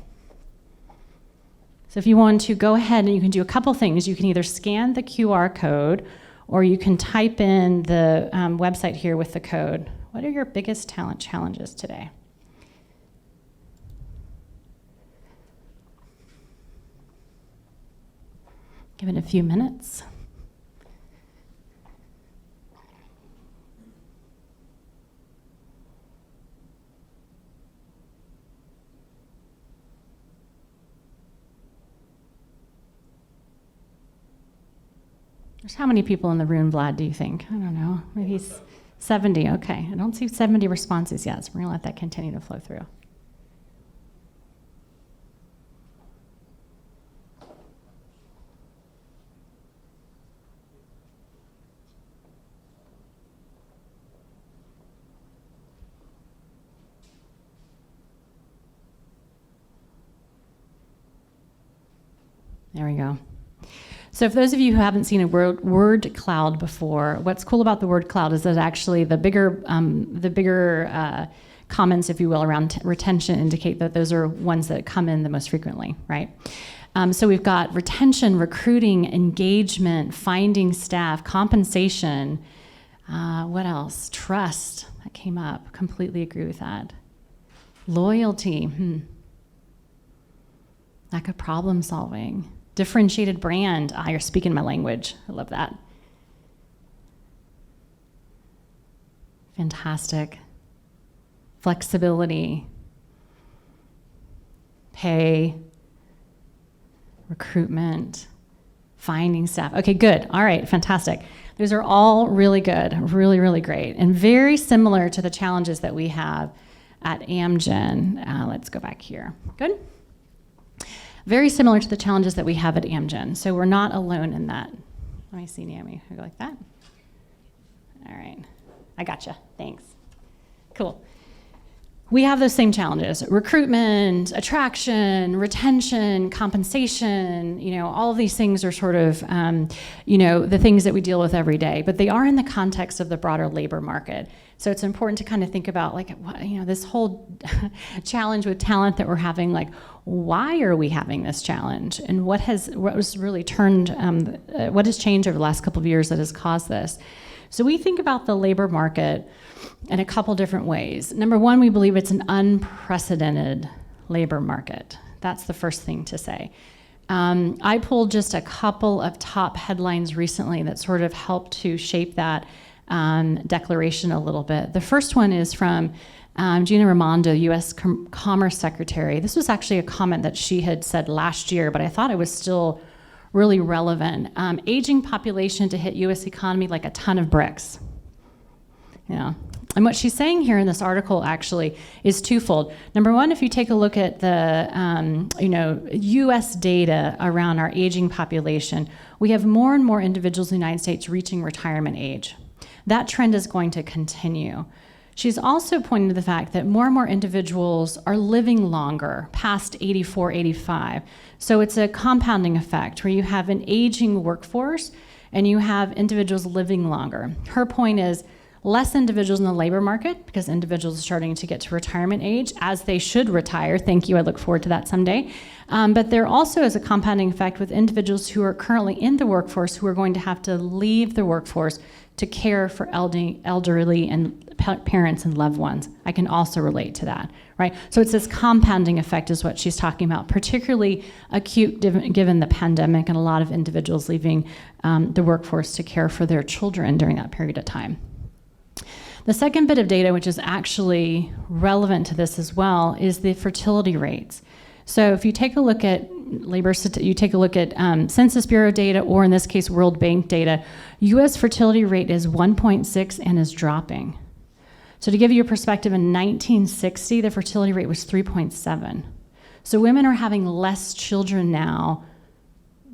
So if you want to go ahead and you can do a couple things. You can either scan the QR code or you can type in the website here with the code. What are your biggest talent challenges today? Give it a few minutes. There's how many people in the room, Vlad, do you think? I don't know, maybe 70, okay. I don't see 70 responses yet, so we're gonna let that continue to flow through. There we go. So for those of you who haven't seen a word cloud before, what's cool about the word cloud is that actually the bigger comments, if you will, around retention indicate that those are ones that come in the most frequently, right? So we've got retention, recruiting, engagement, finding staff, compensation. What else? Trust, that came up. Completely agree with that. Loyalty. Lack of problem solving. Differentiated brand. You're speaking my language. I love that. Fantastic. Flexibility. Pay. Recruitment. Finding staff. Okay, good. All right, fantastic. Those are all really good, really, really great, and very similar to the challenges that we have at Amgen. Let's go back here. Good. Very similar to the challenges that we have at Amgen. So we're not alone in that. Let me see, Naomi. I go like that. All right. I gotcha. Thanks. Cool. We have those same challenges: recruitment, attraction, retention, compensation. All of these things are sort of, the things that we deal with every day, but they are in the context of the broader labor market. So it's important to kind of think about, this whole challenge with talent that we're having. Why are we having this challenge, and what has changed over the last couple of years that has caused this? So we think about the labor market in a couple different ways. Number one, we believe it's an unprecedented labor market. That's the first thing to say. I pulled just a couple of top headlines recently that sort of helped to shape that declaration a little bit. The first one is from Gina Raimondo, U.S. Commerce Secretary. This was actually a comment that she had said last year, but I thought it was still really relevant. Aging population to hit U.S. economy like a ton of bricks. And what she's saying here in this article actually is twofold. Number one, if you take a look at the U.S. data around our aging population, we have more and more individuals in the United States reaching retirement age. That trend is going to continue. She's also pointing to the fact that more and more individuals are living longer, past 84, 85. So it's a compounding effect where you have an aging workforce and you have individuals living longer. Her point is less individuals in the labor market because individuals are starting to get to retirement age, as they should retire. Thank you, I look forward to that someday. But there also is a compounding effect with individuals who are currently in the workforce who are going to have to leave the workforce to care for elderly and parents and loved ones. I can also relate to that, right? So it's this compounding effect is what she's talking about, particularly acute given the pandemic and a lot of individuals leaving the workforce to care for their children during that period of time. The second bit of data, which is actually relevant to this as well, is the fertility rates. So if you take a look at Census Bureau data, or in this case, World Bank data, U.S. fertility rate is 1.6 and is dropping. So to give you a perspective, in 1960, the fertility rate was 3.7. So women are having less children now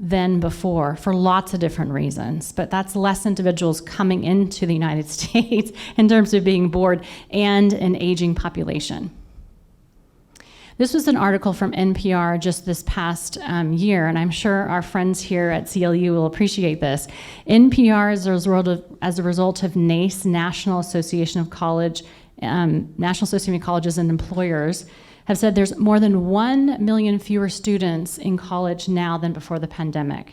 than before for lots of different reasons, but that's less individuals coming into the United States in terms of being bored and an aging population. This was an article from NPR just this past year, and I'm sure our friends here at CLU will appreciate this. NPR, as a result of NACE, National Association of Colleges and Employers, have said there's more than 1 million fewer students in college now than before the pandemic.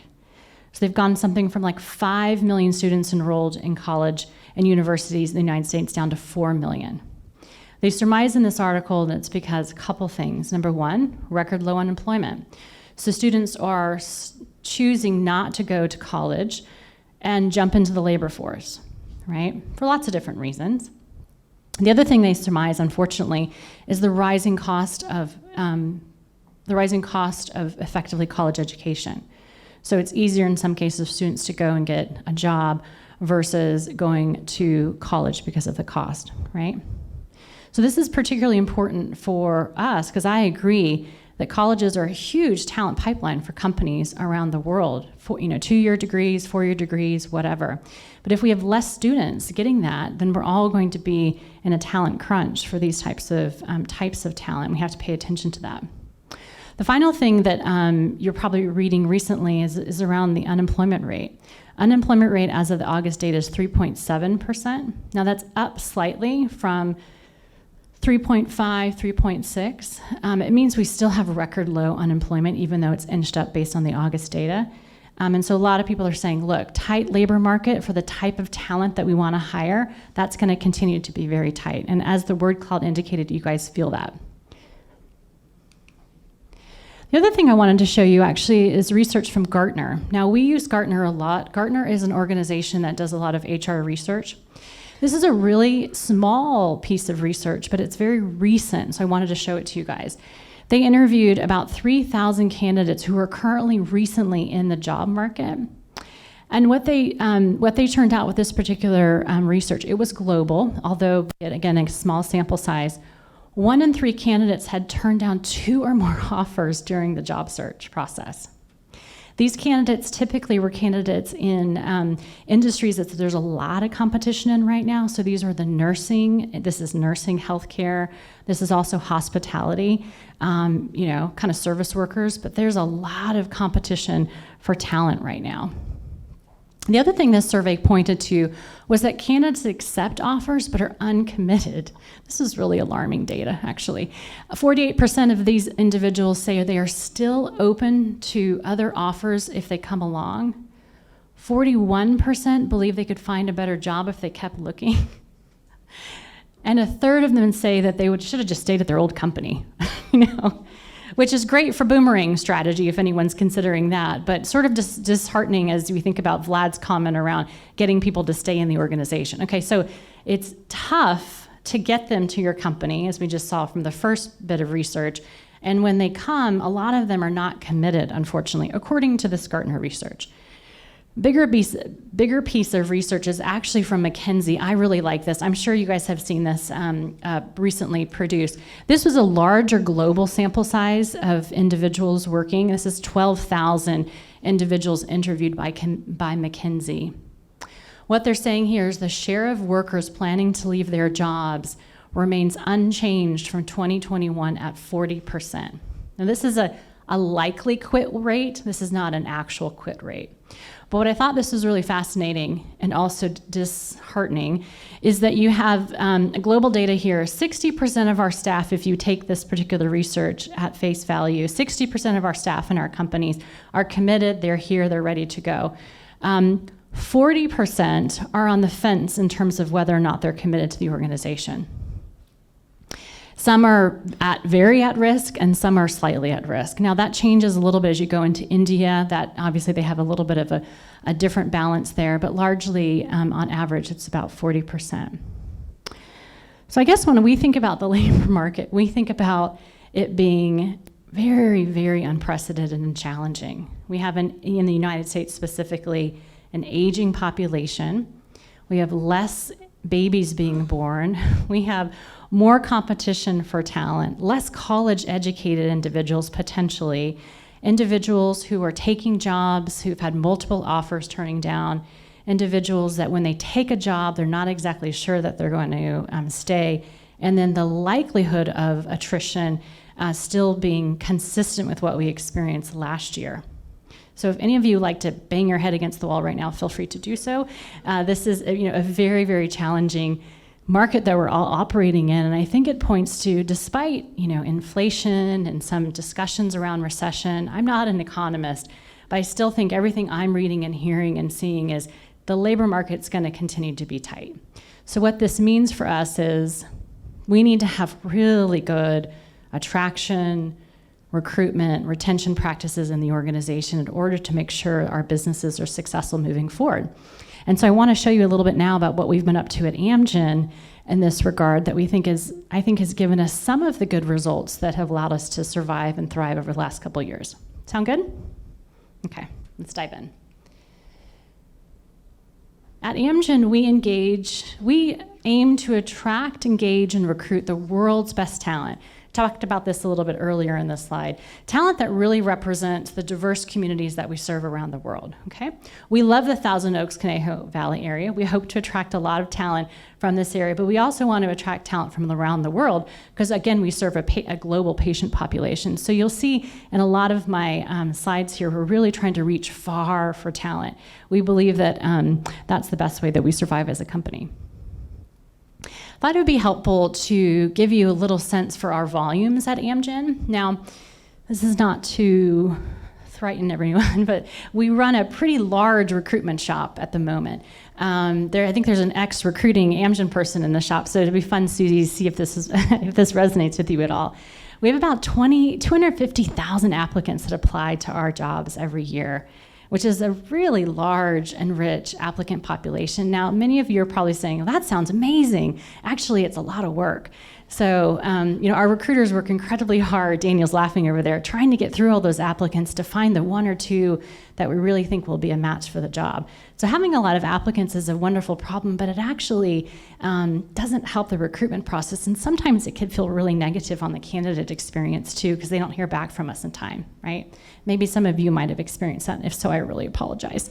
So they've gone something from like 5 million students enrolled in college and universities in the United States down to 4 million. They surmise in this article that it's because a couple things. Number one, record low unemployment. So students are choosing not to go to college and jump into the labor force, right? For lots of different reasons. The other thing they surmise, unfortunately, is the rising cost of effectively college education. So it's easier in some cases for students to go and get a job versus going to college because of the cost, right? So this is particularly important for us because I agree that colleges are a huge talent pipeline for companies around the world, for, 2-year degrees, 4-year degrees, whatever. But if we have less students getting that, then we're all going to be in a talent crunch for these types of talent. We have to pay attention to that. The final thing that you're probably reading recently is around the unemployment rate. Unemployment rate as of the August data is 3.7%. Now that's up slightly from 3.5, 3.6. It means we still have record low unemployment, even though it's inched up based on the August data. And so a lot of people are saying, look, tight labor market for the type of talent that we want to hire, that's going to continue to be very tight. And as the word cloud indicated, you guys feel that. The other thing I wanted to show you actually is research from Gartner. Now, we use Gartner a lot. Gartner is an organization that does a lot of HR research. This is a really small piece of research, but it's very recent, so I wanted to show it to you guys. They interviewed about 3,000 candidates who are currently recently in the job market. And what they turned out with this particular research, it was global, although, again, a small sample size. 1 in 3 candidates had turned down 2 or more offers during the job search process. These candidates typically were candidates in industries that there's a lot of competition in right now. So these are the nursing, this is nursing, healthcare, this is also hospitality, kind of service workers, but there's a lot of competition for talent right now. The other thing this survey pointed to was that candidates accept offers but are uncommitted. This is really alarming data, actually. 48% of these individuals say they are still open to other offers if they come along. 41% believe they could find a better job if they kept looking. And a third of them say that they should have just stayed at their old company, which is great for boomerang strategy if anyone's considering that, but sort of disheartening as we think about Vlad's comment around getting people to stay in the organization. Okay, so it's tough to get them to your company, as we just saw from the first bit of research, and when they come, a lot of them are not committed, unfortunately, according to this Gartner research. Bigger piece of research is actually from McKinsey. I really like this. I'm sure you guys have seen this recently produced. This was a larger global sample size of individuals working. This is 12,000 individuals interviewed by McKinsey. What they're saying here is the share of workers planning to leave their jobs remains unchanged from 2021 at 40%. Now this is a likely quit rate. This is not an actual quit rate. But what I thought this was really fascinating and also disheartening is that you have global data here. 60% of our staff, if you take this particular research at face value, 60% of our staff in our companies are committed, they're here, they're ready to go. 40% are on the fence in terms of whether or not they're committed to the organization. Some are very at risk, and some are slightly at risk. Now that changes a little bit as you go into India. That obviously they have a little bit of a different balance there, but largely on average it's about 40%. So I guess when we think about the labor market, we think about it being very, very unprecedented and challenging. We have in the United States specifically an aging population. We have less babies being born. We have more competition for talent, less college-educated individuals potentially, Individuals who are taking jobs, who've had multiple offers turning down, individuals that when they take a job, they're not exactly sure that they're going to stay, and then the likelihood of attrition still being consistent with what we experienced last year. So if any of you like to bang your head against the wall right now, feel free to do so. This is a very, very challenging market that we're all operating in, and I think it points to, despite inflation and some discussions around recession, I'm not an economist, but I still think everything I'm reading and hearing and seeing is the labor market's going to continue to be tight. So what this means for us is we need to have really good attraction, recruitment, retention practices in the organization in order to make sure our businesses are successful moving forward. And so I want to show you a little bit now about what we've been up to at Amgen in this regard that we think has given us some of the good results that have allowed us to survive and thrive over the last couple of years. Sound good? Okay, let's dive in. At Amgen, we aim to attract, engage, and recruit the world's best talent. Talked about this a little bit earlier in this slide. Talent that really represents the diverse communities that we serve around the world, okay? We love the Thousand Oaks, Conejo Valley area. We hope to attract a lot of talent from this area, but we also want to attract talent from around the world because, again, we serve a global patient population. So you'll see in a lot of my slides here, we're really trying to reach far for talent. We believe that that's the best way that we survive as a company. Thought it would be helpful to give you a little sense for our volumes at Amgen. Now, this is not to frighten everyone, but we run a pretty large recruitment shop at the moment. I think there's an ex-recruiting Amgen person in the shop, so it'll be fun, Susie, to see if this resonates with you at all. We have about 250,000 applicants that apply to our jobs every year, which is a really large and rich applicant population. Now, many of you are probably saying, well, that sounds amazing. Actually, it's a lot of work. So, our recruiters work incredibly hard, Daniel's laughing over there, trying to get through all those applicants to find the one or two that we really think will be a match for the job. So having a lot of applicants is a wonderful problem, but it actually doesn't help the recruitment process, and sometimes it can feel really negative on the candidate experience too, because they don't hear back from us in time, right? Maybe some of you might have experienced that, and if so, I really apologize.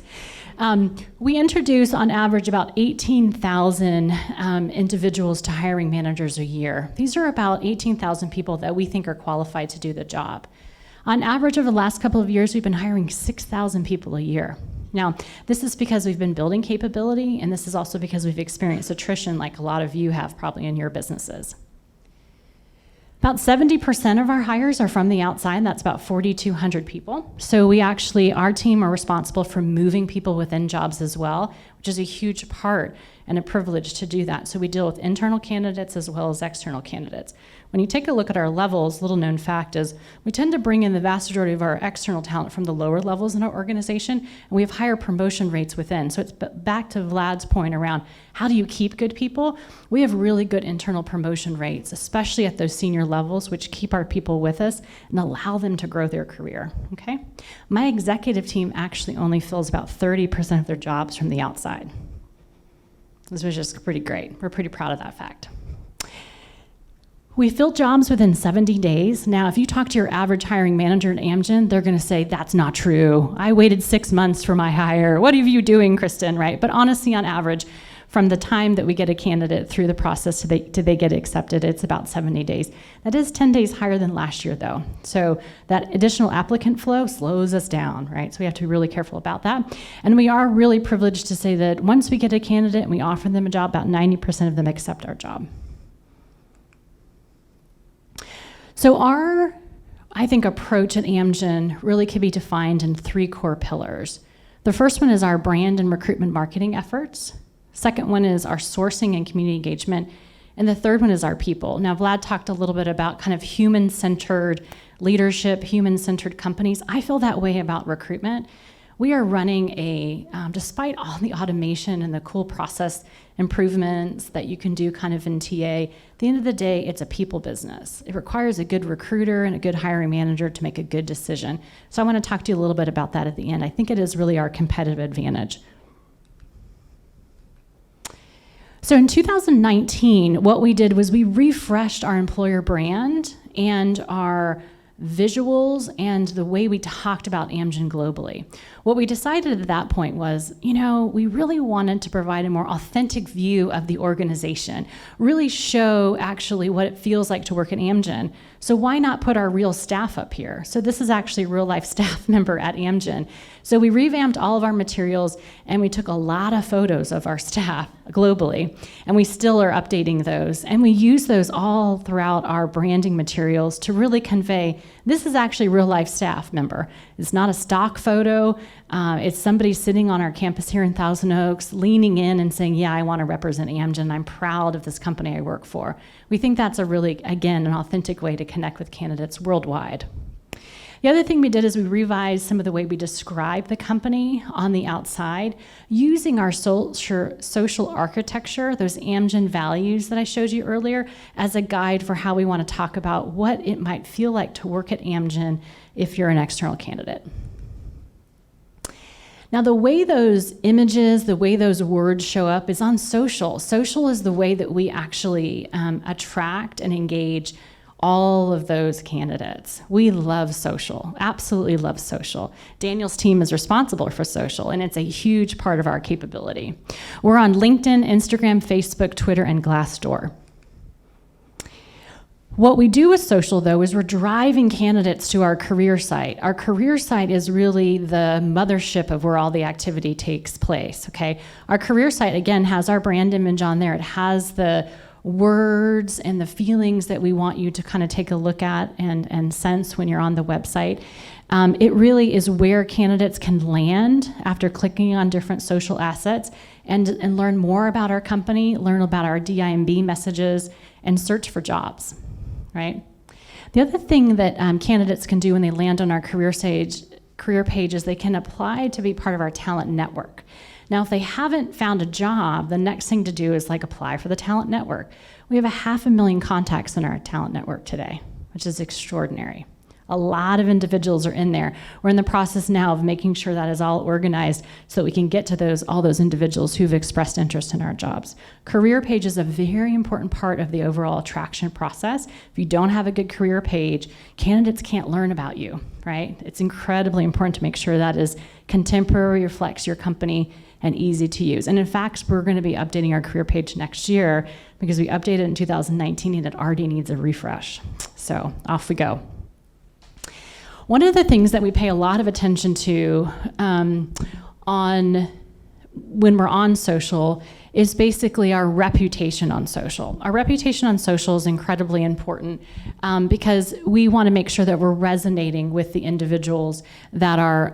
We introduce, on average, about 18,000 individuals to hiring managers a year. These are about 18,000 people that we think are qualified to do the job. On average, over the last couple of years, we've been hiring 6,000 people a year. Now, this is because we've been building capability, and this is also because we've experienced attrition like a lot of you have probably in your businesses. About 70% of our hires are from the outside. That's about 4,200 people. So our team are responsible for moving people within jobs as well, which is a huge part and a privilege to do that. So we deal with internal candidates as well as external candidates. When you take a look at our levels, little known fact is we tend to bring in the vast majority of our external talent from the lower levels in our organization, and we have higher promotion rates within. So it's back to Vlad's point around how do you keep good people? We have really good internal promotion rates, especially at those senior levels, which keep our people with us and allow them to grow their career, okay? My executive team actually only fills about 30% of their jobs from the outside. This was just pretty great. We're pretty proud of that fact. We fill jobs within 70 days. Now, if you talk to your average hiring manager at Amgen, they're going to say, that's not true. I waited 6 months for my hire. What are you doing, Kristen, right? But honestly, on average, from the time that we get a candidate through the process to they get accepted, it's about 70 days. That is 10 days higher than last year, though. So that additional applicant flow slows us down, right? So we have to be really careful about that. And we are really privileged to say that once we get a candidate and we offer them a job, about 90% of them accept our job. So our, I think, approach at Amgen really can be defined in 3 core pillars. The first one is our brand and recruitment marketing efforts. Second one is our sourcing and community engagement. And the third one is our people. Now, Vlad talked a little bit about kind of human-centered leadership, human-centered companies. I feel that way about recruitment. We are running despite all the automation and the cool process improvements that you can do kind of in TA, at the end of the day, it's a people business. It requires a good recruiter and a good hiring manager to make a good decision. So I want to talk to you a little bit about that at the end. I think it is really our competitive advantage. So in 2019, what we did was we refreshed our employer brand and our visuals, and the way we talked about Amgen globally. What we decided at that point was, we really wanted to provide a more authentic view of the organization, really show actually what it feels like to work at Amgen. So why not put our real staff up here? So this is actually a real life staff member at Amgen. So we revamped all of our materials and we took a lot of photos of our staff globally, and we still are updating those. And we use those all throughout our branding materials to really convey this is actually a real life staff member. It's not a stock photo. It's somebody sitting on our campus here in Thousand Oaks, leaning in and saying, yeah, I want to represent Amgen. I'm proud of this company I work for. We think that's a really, again, an authentic way to connect with candidates worldwide. The other thing we did is we revised some of the way we describe the company on the outside, using our social architecture, those Amgen values that I showed you earlier, as a guide for how we want to talk about what it might feel like to work at Amgen if you're an external candidate. Now, the way those images, the way those words show up is on social. Social is the way that we actually attract and engage all of those candidates. We love social, absolutely love social. Daniel's team is responsible for social, and it's a huge part of our capability. We're on LinkedIn, Instagram, Facebook, Twitter, and Glassdoor. What we do with social, though, is we're driving candidates to our career site. Our career site is really the mothership of where all the activity takes place, okay? Our career site, again, has our brand image on there. It has the words and the feelings that we want you to kind of take a look at and sense when you're on the website. It really is where candidates can land after clicking on different social assets and learn more about our company, learn about our DIMB messages, and search for jobs, right? The other thing that candidates can do when they land on our career page is they can apply to be part of our talent network. Now, if they haven't found a job, the next thing to do is apply for the talent network. We have 500,000 contacts in our talent network today, which is extraordinary. A lot of individuals are in there. We're in the process now of making sure that is all organized so that we can get to all those individuals who've expressed interest in our jobs. Career page is a very important part of the overall attraction process. If you don't have a good career page, candidates can't learn about you, right? It's incredibly important to make sure that is contemporary, reflects your company, and easy to use. And in fact, we're going to be updating our career page next year because we updated it in 2019 and it already needs a refresh. So off we go. One of the things that we pay a lot of attention to when we're on social is basically our reputation on social. Our reputation on social is incredibly important because we want to make sure that we're resonating with the individuals that are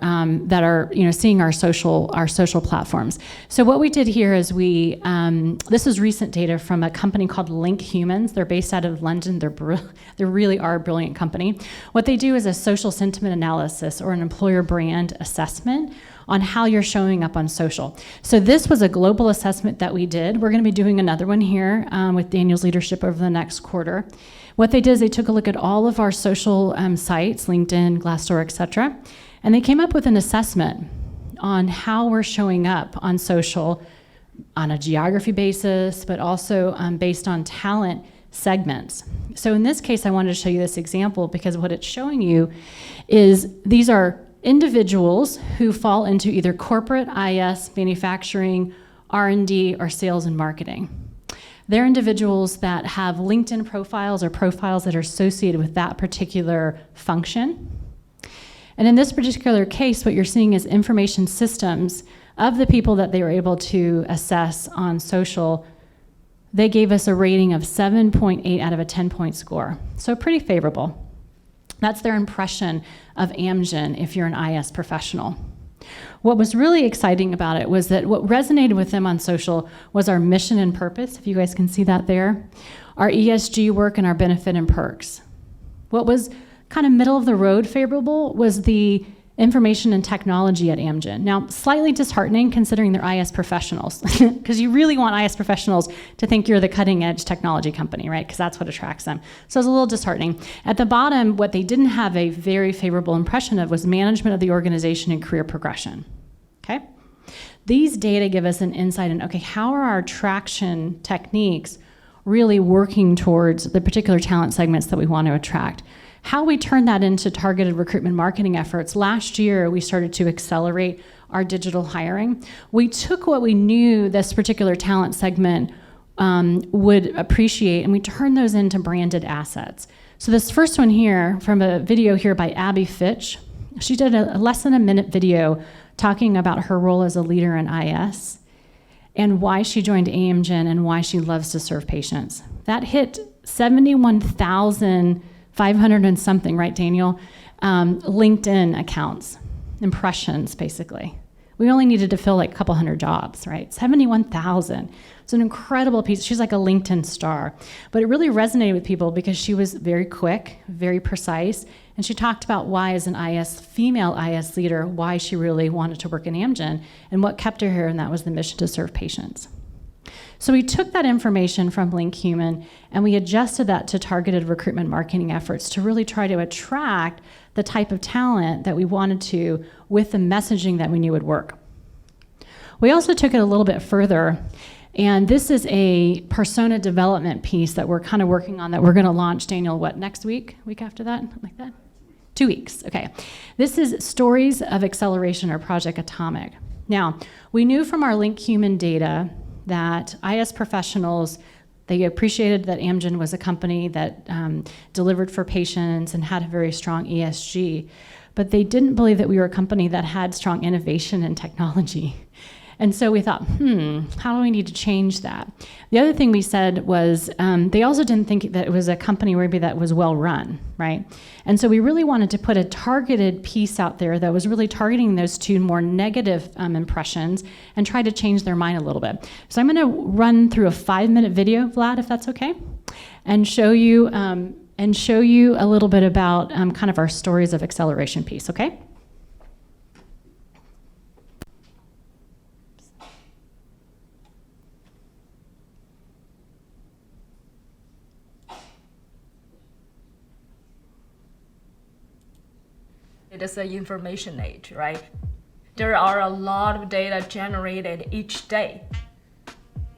seeing our social platforms. So what we did here is this is recent data from a company called Link Humans. They're based out of London. They really are a brilliant company. What they do is a social sentiment analysis or an employer brand assessment on how you're showing up on social. So this was a global assessment that we did. We're going to be doing another one here with Daniel's leadership over the next quarter. What they did is they took a look at all of our social sites, LinkedIn, Glassdoor, et cetera, and they came up with an assessment on how we're showing up on social on a geography basis, but also based on talent segments. So in this case, I wanted to show you this example because what it's showing you is these are individuals who fall into either corporate, IS, manufacturing, R&D, or sales and marketing. They're individuals that have LinkedIn profiles or profiles that are associated with that particular function. And in this particular case, what you're seeing is information systems of the people that they were able to assess on social. They gave us a rating of 7.8 out of a 10-point score. So pretty favorable. That's their impression of Amgen if you're an IS professional. What was really exciting about it was that what resonated with them on social was our mission and purpose, if you guys can see that there, our ESG work, and our benefit and perks. What was kind of middle of the road favorable was the information and technology at Amgen. Now, slightly disheartening considering they're IS professionals, because you really want IS professionals to think you're the cutting edge technology company, right? Because that's what attracts them. So it's a little disheartening. At the bottom, what they didn't have a very favorable impression of was management of the organization and career progression, okay? These data give us an insight in, okay, how are our attraction techniques really working towards the particular talent segments that we want to attract? How we turned that into targeted recruitment marketing efforts, last year we started to accelerate our digital hiring. We took what we knew this particular talent segment would appreciate, and we turned those into branded assets. So this first one here, from a video here by Abby Fitch, she did a less than a minute video talking about her role as a leader in IS and why she joined Amgen and why she loves to serve patients. That hit 71,500 and something, right, Daniel? LinkedIn accounts, impressions, basically. We only needed to fill like a couple hundred jobs, right? 71,000. It's an incredible piece. She's like a LinkedIn star. But it really resonated with people because she was very quick, very precise, and she talked about why, as an female IS leader, why she really wanted to work in Amgen and what kept her here, and that was the mission to serve patients. So we took that information from Link Human and we adjusted that to targeted recruitment marketing efforts to really try to attract the type of talent that we wanted to with the messaging that we knew would work. We also took it a little bit further, and this is a persona development piece that we're kind of working on that we're going to launch, Daniel, what, next week? Week after that? Like that? 2 weeks, okay. This is Stories of Acceleration, or Project Atomic. Now, we knew from our Link Human data that IS professionals, they appreciated that Amgen was a company that delivered for patients and had a very strong ESG, but they didn't believe that we were a company that had strong innovation and technology. And so we thought, how do we need to change that? The other thing we said was they also didn't think that it was a company maybe that was well run, right? And so we really wanted to put a targeted piece out there that was really targeting those two more negative impressions and try to change their mind a little bit. So I'm going to run through a 5-minute video, Vlad, if that's okay, and show you a little bit about kind of our Stories of Acceleration piece, okay? It is an information age, right? There are a lot of data generated each day,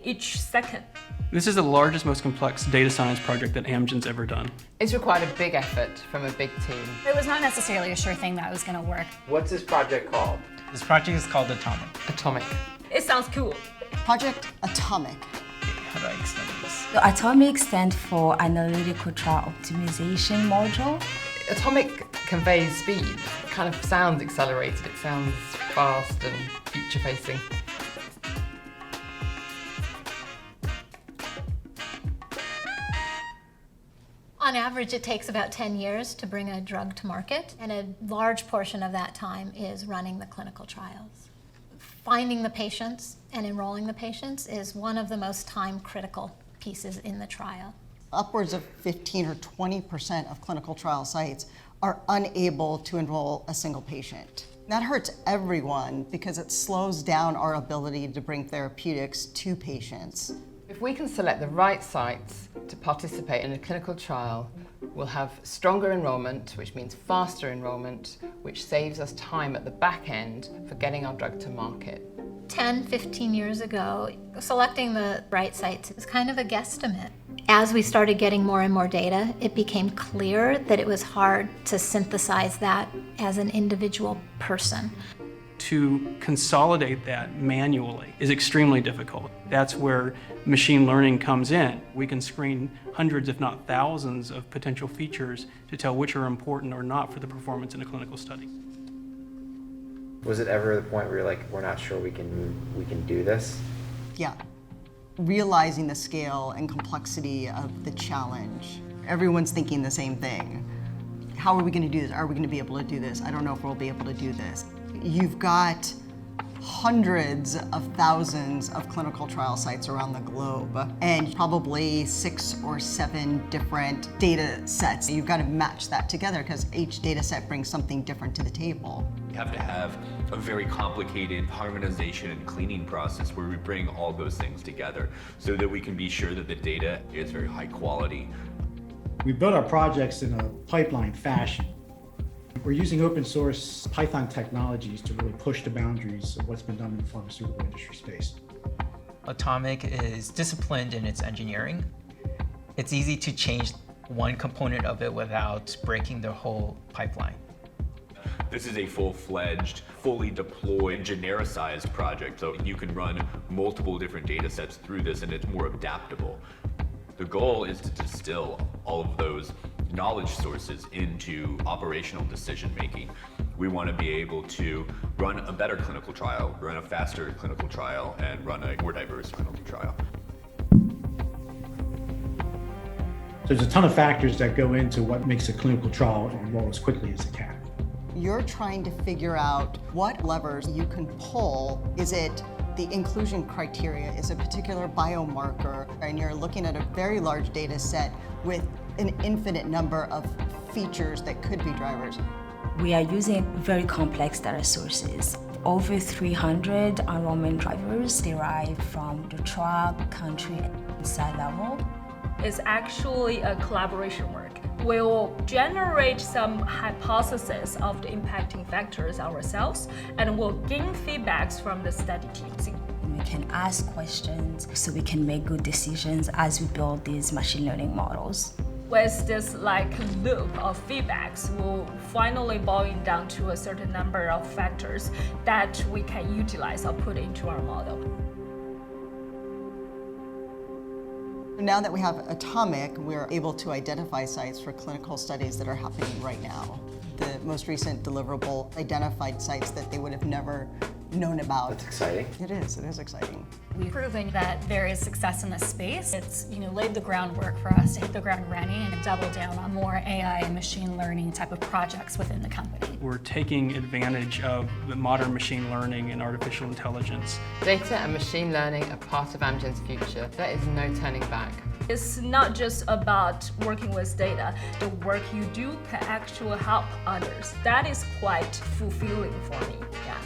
each second. This is the largest, most complex data science project that Amgen's ever done. It's required a big effort from a big team. It was not necessarily a sure thing that was going to work. What's this project called? This project is called Atomic. Atomic. It sounds cool. Project Atomic. How do I explain this? The Atomic stands for Analytical Trial Optimization Module. Atomic conveys speed. It kind of sounds accelerated. It sounds fast and future-facing. On average, it takes about 10 years to bring a drug to market, and a large portion of that time is running the clinical trials. Finding the patients and enrolling the patients is one of the most time-critical pieces in the trial. Upwards of 15 or 20% of clinical trial sites are unable to enroll a single patient. That hurts everyone because it slows down our ability to bring therapeutics to patients. If we can select the right sites to participate in a clinical trial, we'll have stronger enrollment, which means faster enrollment, which saves us time at the back end for getting our drug to market. 10, 15 years ago, selecting the right sites is kind of a guesstimate. As we started getting more and more data, it became clear that it was hard to synthesize that as an individual person. To consolidate that manually is extremely difficult. That's where machine learning comes in. We can screen hundreds, if not thousands, of potential features to tell which are important or not for the performance in a clinical study. Was it ever the point where you're like, we're not sure we can do this? Yeah. Realizing the scale and complexity of the challenge. Everyone's thinking the same thing. How are we going to do this? Are we going to be able to do this? I don't know if we'll be able to do this. You've got hundreds of thousands of clinical trial sites around the globe and probably 6 or 7 different data sets. You've got to match that together because each data set brings something different to the table. We have to have a very complicated harmonization and cleaning process where we bring all those things together so that we can be sure that the data is very high quality. We build our projects in a pipeline fashion. We're using open source Python technologies to really push the boundaries of what's been done in the pharmaceutical industry space. Atomic is disciplined in its engineering. It's easy to change one component of it without breaking the whole pipeline. This is a full-fledged, fully deployed, genericized project, so you can run multiple different data sets through this and it's more adaptable. The goal is to distill all of those knowledge sources into operational decision-making. We want to be able to run a better clinical trial, run a faster clinical trial, and run a more diverse clinical trial. There's a ton of factors that go into what makes a clinical trial enroll as quickly as it can. You're trying to figure out what levers you can pull. Is it the inclusion criteria? Is a particular biomarker? And you're looking at a very large data set with an infinite number of features that could be drivers. We are using very complex data sources. Over 300 enrollment drivers derived from the trial, country, and site level. It's actually a collaboration work. We'll generate some hypotheses of the impacting factors ourselves, and we'll gain feedbacks from the study teams. We can ask questions so we can make good decisions as we build these machine learning models. With this loop of feedbacks, we'll finally boil down to a certain number of factors that we can utilize or put into our model. Now that we have Atomic, we're able to identify sites for clinical studies that are happening right now. The most recent deliverable identified sites that they would have never known about. That's exciting. It is exciting. We've proven that there is success in this space. It's laid the groundwork for us to hit the ground running and double down on more AI and machine learning type of projects within the company. We're taking advantage of the modern machine learning and artificial intelligence. Data and machine learning are part of Amgen's future. There is no turning back. It's not just about working with data. The work you do can actually help others. That is quite fulfilling for me. Yeah.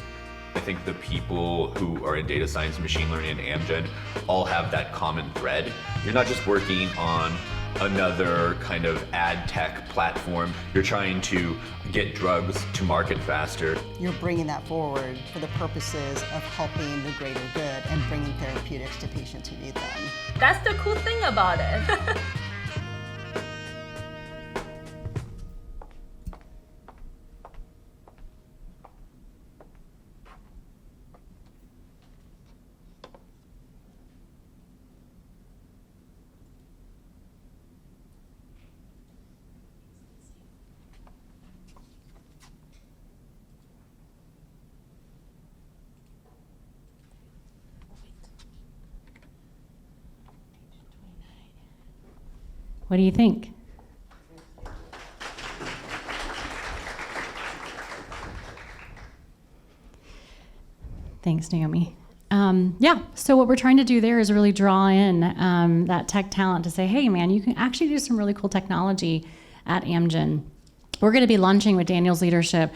I think the people who are in data science, machine learning, and Amgen all have that common thread. You're not just working on another kind of ad tech platform. You're trying to get drugs to market faster. You're bringing that forward for the purposes of helping the greater good and bringing therapeutics to patients who need them. That's the cool thing about it. What do you think? Thanks, Naomi. So what we're trying to do there is really draw in that tech talent to say, hey, man, you can actually do some really cool technology at Amgen. We're going to be launching with Daniel's leadership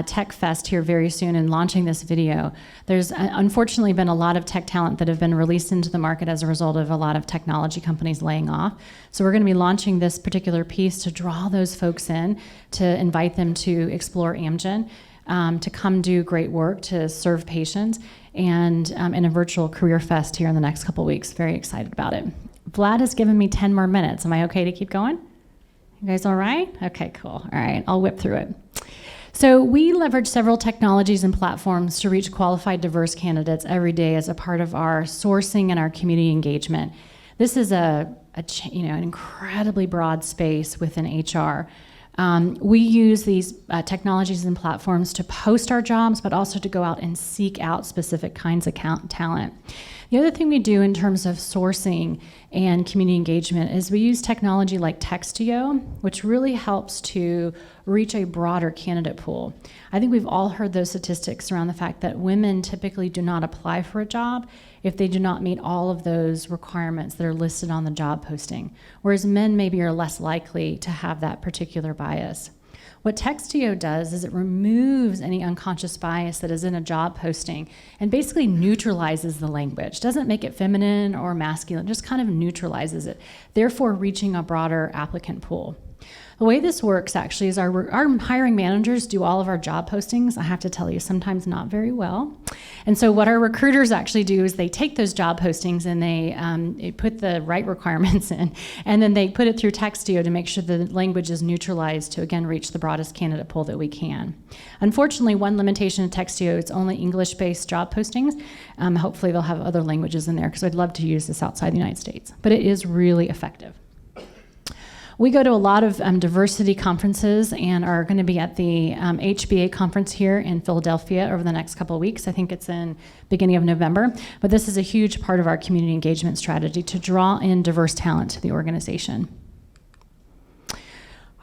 Tech Fest here very soon and launching this video. There's unfortunately been a lot of tech talent that have been released into the market as a result of a lot of technology companies laying off. So we're going to be launching this particular piece to draw those folks in, to invite them to explore Amgen, to come do great work, to serve patients, and in a virtual career fest here in the next couple weeks. Very excited about it. Vlad has given me 10 more minutes. Am I okay to keep going? You guys all right? Okay, cool. All right, I'll whip through it. So we leverage several technologies and platforms to reach qualified, diverse candidates every day as a part of our sourcing and our community engagement. This is an incredibly broad space within HR. We use these technologies and platforms to post our jobs, but also to go out and seek out specific kinds of talent. The other thing we do in terms of sourcing and community engagement is we use technology like Textio, which really helps to reach a broader candidate pool. I think we've all heard those statistics around the fact that women typically do not apply for a job if they do not meet all of those requirements that are listed on the job posting, whereas men maybe are less likely to have that particular bias. What Textio does is it removes any unconscious bias that is in a job posting and basically neutralizes the language. Doesn't make it feminine or masculine, just kind of neutralizes it, therefore reaching a broader applicant pool. The way this works actually is our hiring managers do all of our job postings. I have to tell you, sometimes not very well. And so what our recruiters actually do is they take those job postings and they put the right requirements in, and then they put it through Textio to make sure the language is neutralized to, again, reach the broadest candidate pool that we can. Unfortunately, one limitation of Textio, it's only English-based job postings. Hopefully they'll have other languages in there, because I'd love to use this outside the United States. But it is really effective. We go to a lot of diversity conferences and are going to be at the HBA conference here in Philadelphia over the next couple of weeks. I think it's in beginning of November. But this is a huge part of our community engagement strategy to draw in diverse talent to the organization.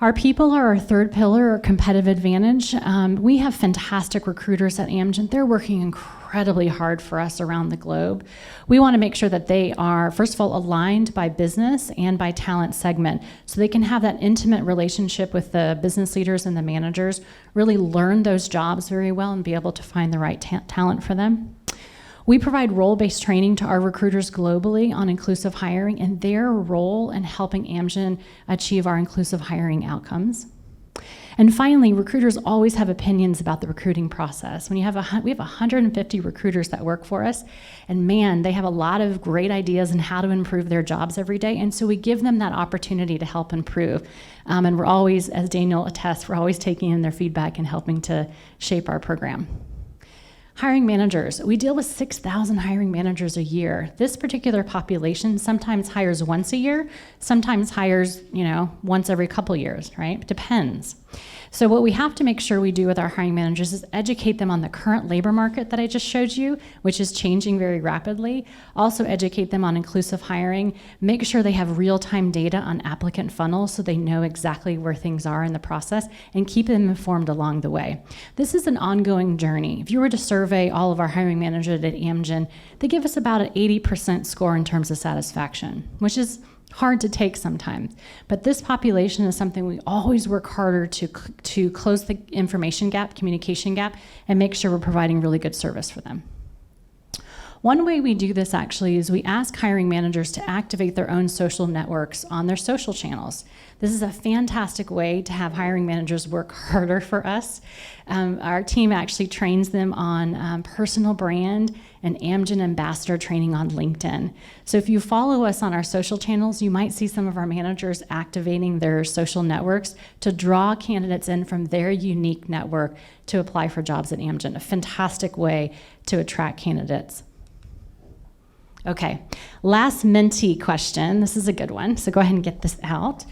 Our people are our third pillar, or competitive advantage. We have fantastic recruiters at Amgen. They're working incredibly hard for us around the globe. We want to make sure that they are, first of all, aligned by business and by talent segment, so they can have that intimate relationship with the business leaders and the managers, really learn those jobs very well and be able to find the right talent for them. We provide role-based training to our recruiters globally on inclusive hiring and their role in helping Amgen achieve our inclusive hiring outcomes. And finally, recruiters always have opinions about the recruiting process. We have 150 recruiters that work for us, and man, they have a lot of great ideas on how to improve their jobs every day, and so we give them that opportunity to help improve. And we're always, as Daniel attests, we're always taking in their feedback and helping to shape our program. Hiring managers. We deal with 6,000 hiring managers a year. This particular population sometimes hires once a year, sometimes hires, once every couple years, right? It depends. So what we have to make sure we do with our hiring managers is educate them on the current labor market that I just showed you, which is changing very rapidly. Also educate them on inclusive hiring. Make sure they have real-time data on applicant funnels so they know exactly where things are in the process, and keep them informed along the way. This is an ongoing journey. If you were to survey all of our hiring managers at Amgen, they give us about an 80% score in terms of satisfaction, which is hard to take sometimes. But this population is something we always work harder to close the information gap, communication gap, and make sure we're providing really good service for them. One way we do this actually is we ask hiring managers to activate their own social networks on their social channels. This is a fantastic way to have hiring managers work harder for us. Our team actually trains them on personal brand and Amgen ambassador training on LinkedIn. So if you follow us on our social channels, you might see some of our managers activating their social networks to draw candidates in from their unique network to apply for jobs at Amgen. A fantastic way to attract candidates. Okay, last mentee question. This is a good one, so go ahead and get this out.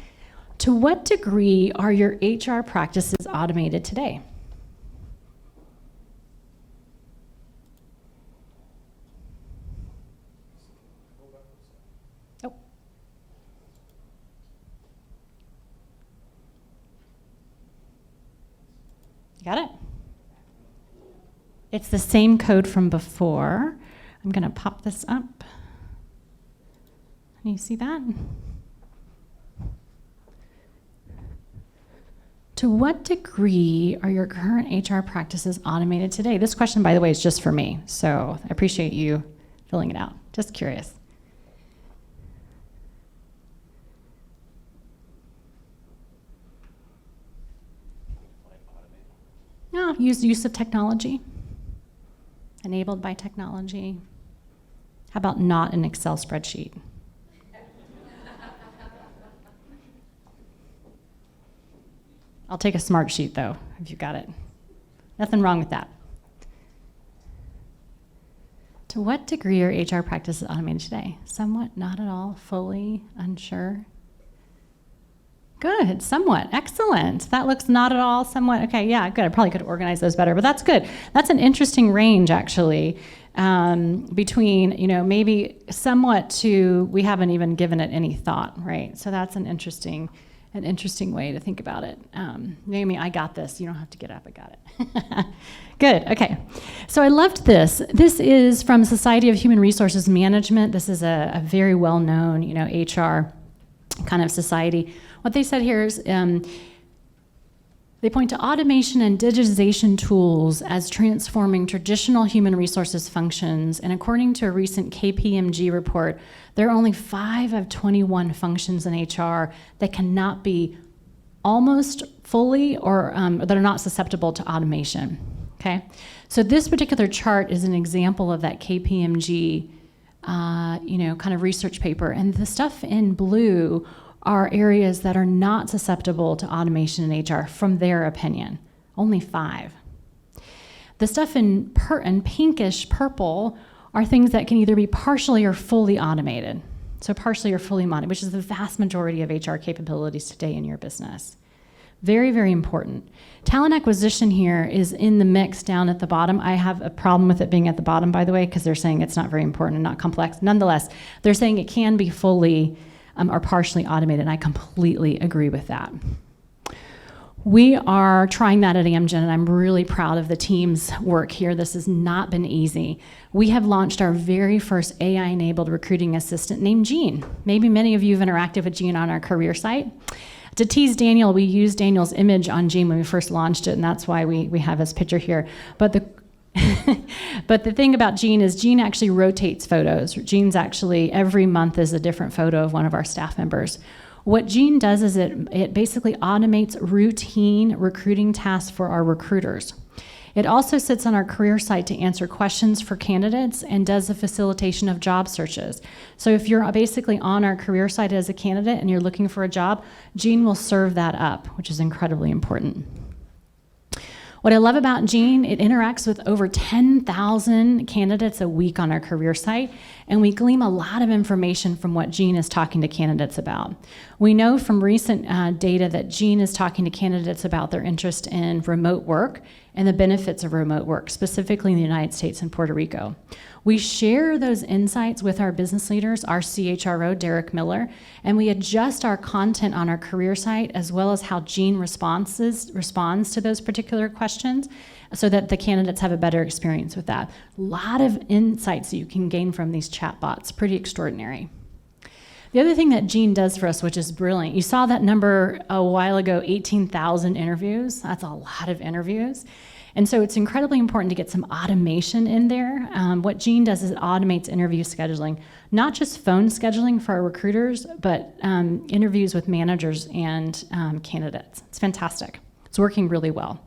To what degree are your HR practices automated today? Oh. You got it? It's the same code from before. I'm going to pop this up. Can you see that? To what degree are your current HR practices automated today? This question, by the way, is just for me, so I appreciate you filling it out. Just curious. No, use of technology. Enabled by technology. How about not an Excel spreadsheet? I'll take a smart sheet though, if you got it. Nothing wrong with that. To what degree are HR practices automated today? Somewhat, not at all, fully, unsure. Good, somewhat, excellent. That looks not at all, somewhat, okay, yeah, good. I probably could organize those better, but that's good. That's an interesting range, actually, between, maybe somewhat to we haven't even given it any thought, right? So that's an interesting way to think about it. Naomi, I got this. You don't have to get up. I got it. Good. Okay. So I loved this. This is from Society of Human Resources Management. This is a very well-known, HR kind of society. What they said here is they point to automation and digitization tools as transforming traditional human resources functions. And according to a recent KPMG report, there are only 5 of 21 functions in HR that cannot be almost fully or that are not susceptible to automation. Okay, so this particular chart is an example of that KPMG, kind of research paper, and the stuff in blue are areas that are not susceptible to automation in HR from their opinion. Only 5. The stuff in pinkish purple are things that can either be partially or fully automated. So partially or fully automated, which is the vast majority of HR capabilities today in your business. Very, very important. Talent acquisition here is in the mix down at the bottom. I have a problem with it being at the bottom, by the way, because they're saying it's not very important and not complex. Nonetheless, they're saying it can be fully or partially automated, and I completely agree with that. We are trying that at Amgen, and I'm really proud of the team's work here. This has not been easy. We have launched our very first AI-enabled recruiting assistant named Jean. Maybe many of you have interacted with Jean on our career site. To tease Daniel, we used Daniel's image on Jean when we first launched it, and that's why we have his picture here. But the thing about Jean is Jean actually rotates photos. Jean's actually, every month is a different photo of one of our staff members. What Jean does is it basically automates routine recruiting tasks for our recruiters. It also sits on our career site to answer questions for candidates and does the facilitation of job searches. So if you're basically on our career site as a candidate and you're looking for a job, Jean will serve that up, which is incredibly important. What I love about Jean, it interacts with over 10,000 candidates a week on our career site, and we glean a lot of information from what Jean is talking to candidates about. We know from recent data that Jean is talking to candidates about their interest in remote work and the benefits of remote work, specifically in the United States and Puerto Rico. We share those insights with our business leaders, our CHRO, Derek Miller, and we adjust our content on our career site as well as how Jean responds to those particular questions so that the candidates have a better experience with that. A lot of insights that you can gain from these chatbots, pretty extraordinary. The other thing that Jean does for us, which is brilliant, you saw that number a while ago, 18,000 interviews. That's a lot of interviews. And so it's incredibly important to get some automation in there. What Jean does is it automates interview scheduling, not just phone scheduling for our recruiters, but interviews with managers and candidates. It's fantastic. It's working really well.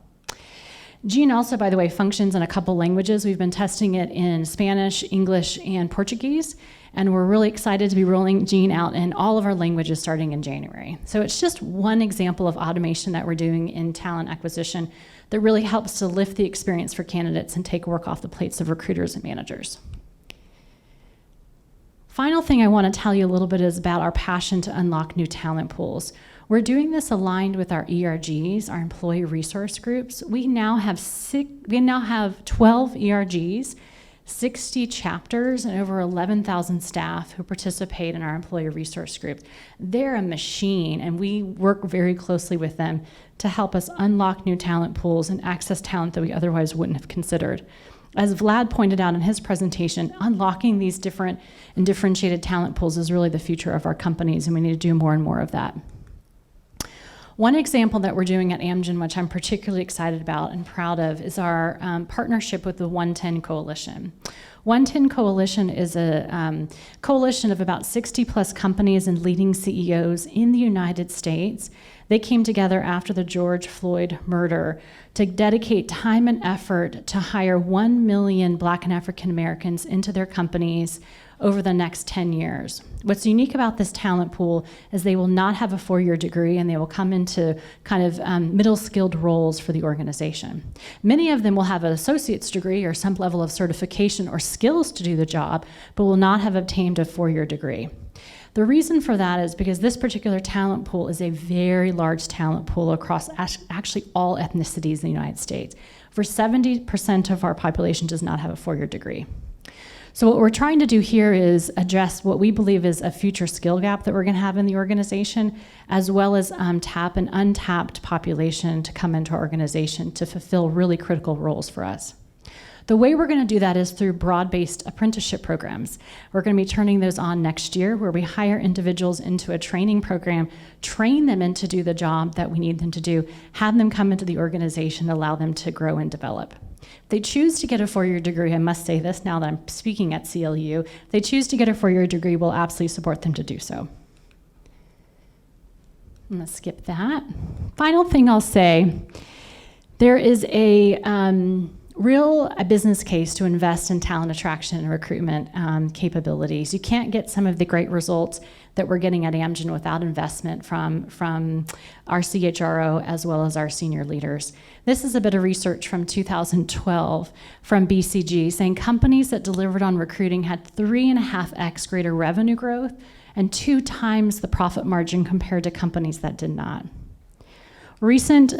Jean also, by the way, functions in a couple languages. We've been testing it in Spanish, English, and Portuguese, and we're really excited to be rolling Jean out in all of our languages starting in January. So it's just one example of automation that we're doing in talent acquisition that really helps to lift the experience for candidates and take work off the plates of recruiters and managers. Final thing I want to tell you a little bit is about our passion to unlock new talent pools. We're doing this aligned with our ERGs, our employee resource groups. We now have 12 ERGs, 60 chapters, and over 11,000 staff who participate in our employee resource group. They're a machine, and we work very closely with them to help us unlock new talent pools and access talent that we otherwise wouldn't have considered. As Vlad pointed out in his presentation, unlocking these different and differentiated talent pools is really the future of our companies, and we need to do more and more of that. One example that we're doing at Amgen, which I'm particularly excited about and proud of, is our partnership with the 110 Coalition. 110 Coalition is a coalition of about 60 plus companies and leading CEOs in the United States. They came together after the George Floyd murder to dedicate time and effort to hire 1 million Black and African Americans into their companies over the next 10 years. What's unique about this talent pool is they will not have a 4-year degree, and they will come into kind of middle skilled roles for the organization. Many of them will have an associate's degree or some level of certification or skills to do the job, but will not have obtained a 4-year degree. The reason for that is because this particular talent pool is a very large talent pool across actually all ethnicities in the United States. For 70% of our population does not have a 4-year degree. So what we're trying to do here is address what we believe is a future skill gap that we're going to have in the organization, as well as tap an untapped population to come into our organization to fulfill really critical roles for us. The way we're going to do that is through broad-based apprenticeship programs. We're going to be turning those on next year, where we hire individuals into a training program, train them in to do the job that we need them to do, have them come into the organization, allow them to grow and develop. If they choose to get a 4-year degree, I must say this now that I'm speaking at CLU, if they choose to get a 4-year degree, we'll absolutely support them to do so. I'm going to skip that. Final thing I'll say, there is a real business case to invest in talent attraction and recruitment capabilities. You can't get some of the great results that we're getting at Amgen without investment from our CHRO as well as our senior leaders. This is a bit of research from 2012 from BCG saying companies that delivered on recruiting had 3.5x greater revenue growth and 2 times the profit margin compared to companies that did not. Recent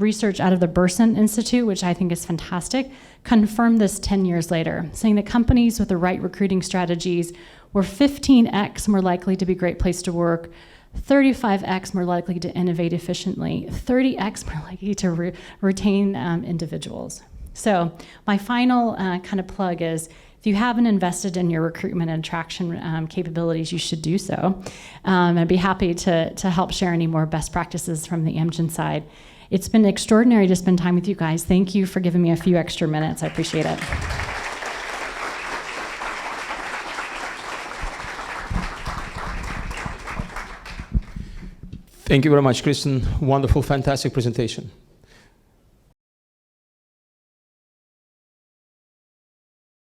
research out of the Burson Institute, which I think is fantastic, confirmed this 10 years later, saying that companies with the right recruiting strategies were 15x more likely to be a great place to work, 35x more likely to innovate efficiently, 30x more likely to retain individuals. So my final kind of plug is, if you haven't invested in your recruitment and attraction capabilities, you should do so. I'd be happy to help share any more best practices from the Amgen side. It's been extraordinary to spend time with you guys. Thank you for giving me a few extra minutes. I appreciate it. Thank you very much, Kristen. Wonderful, fantastic presentation.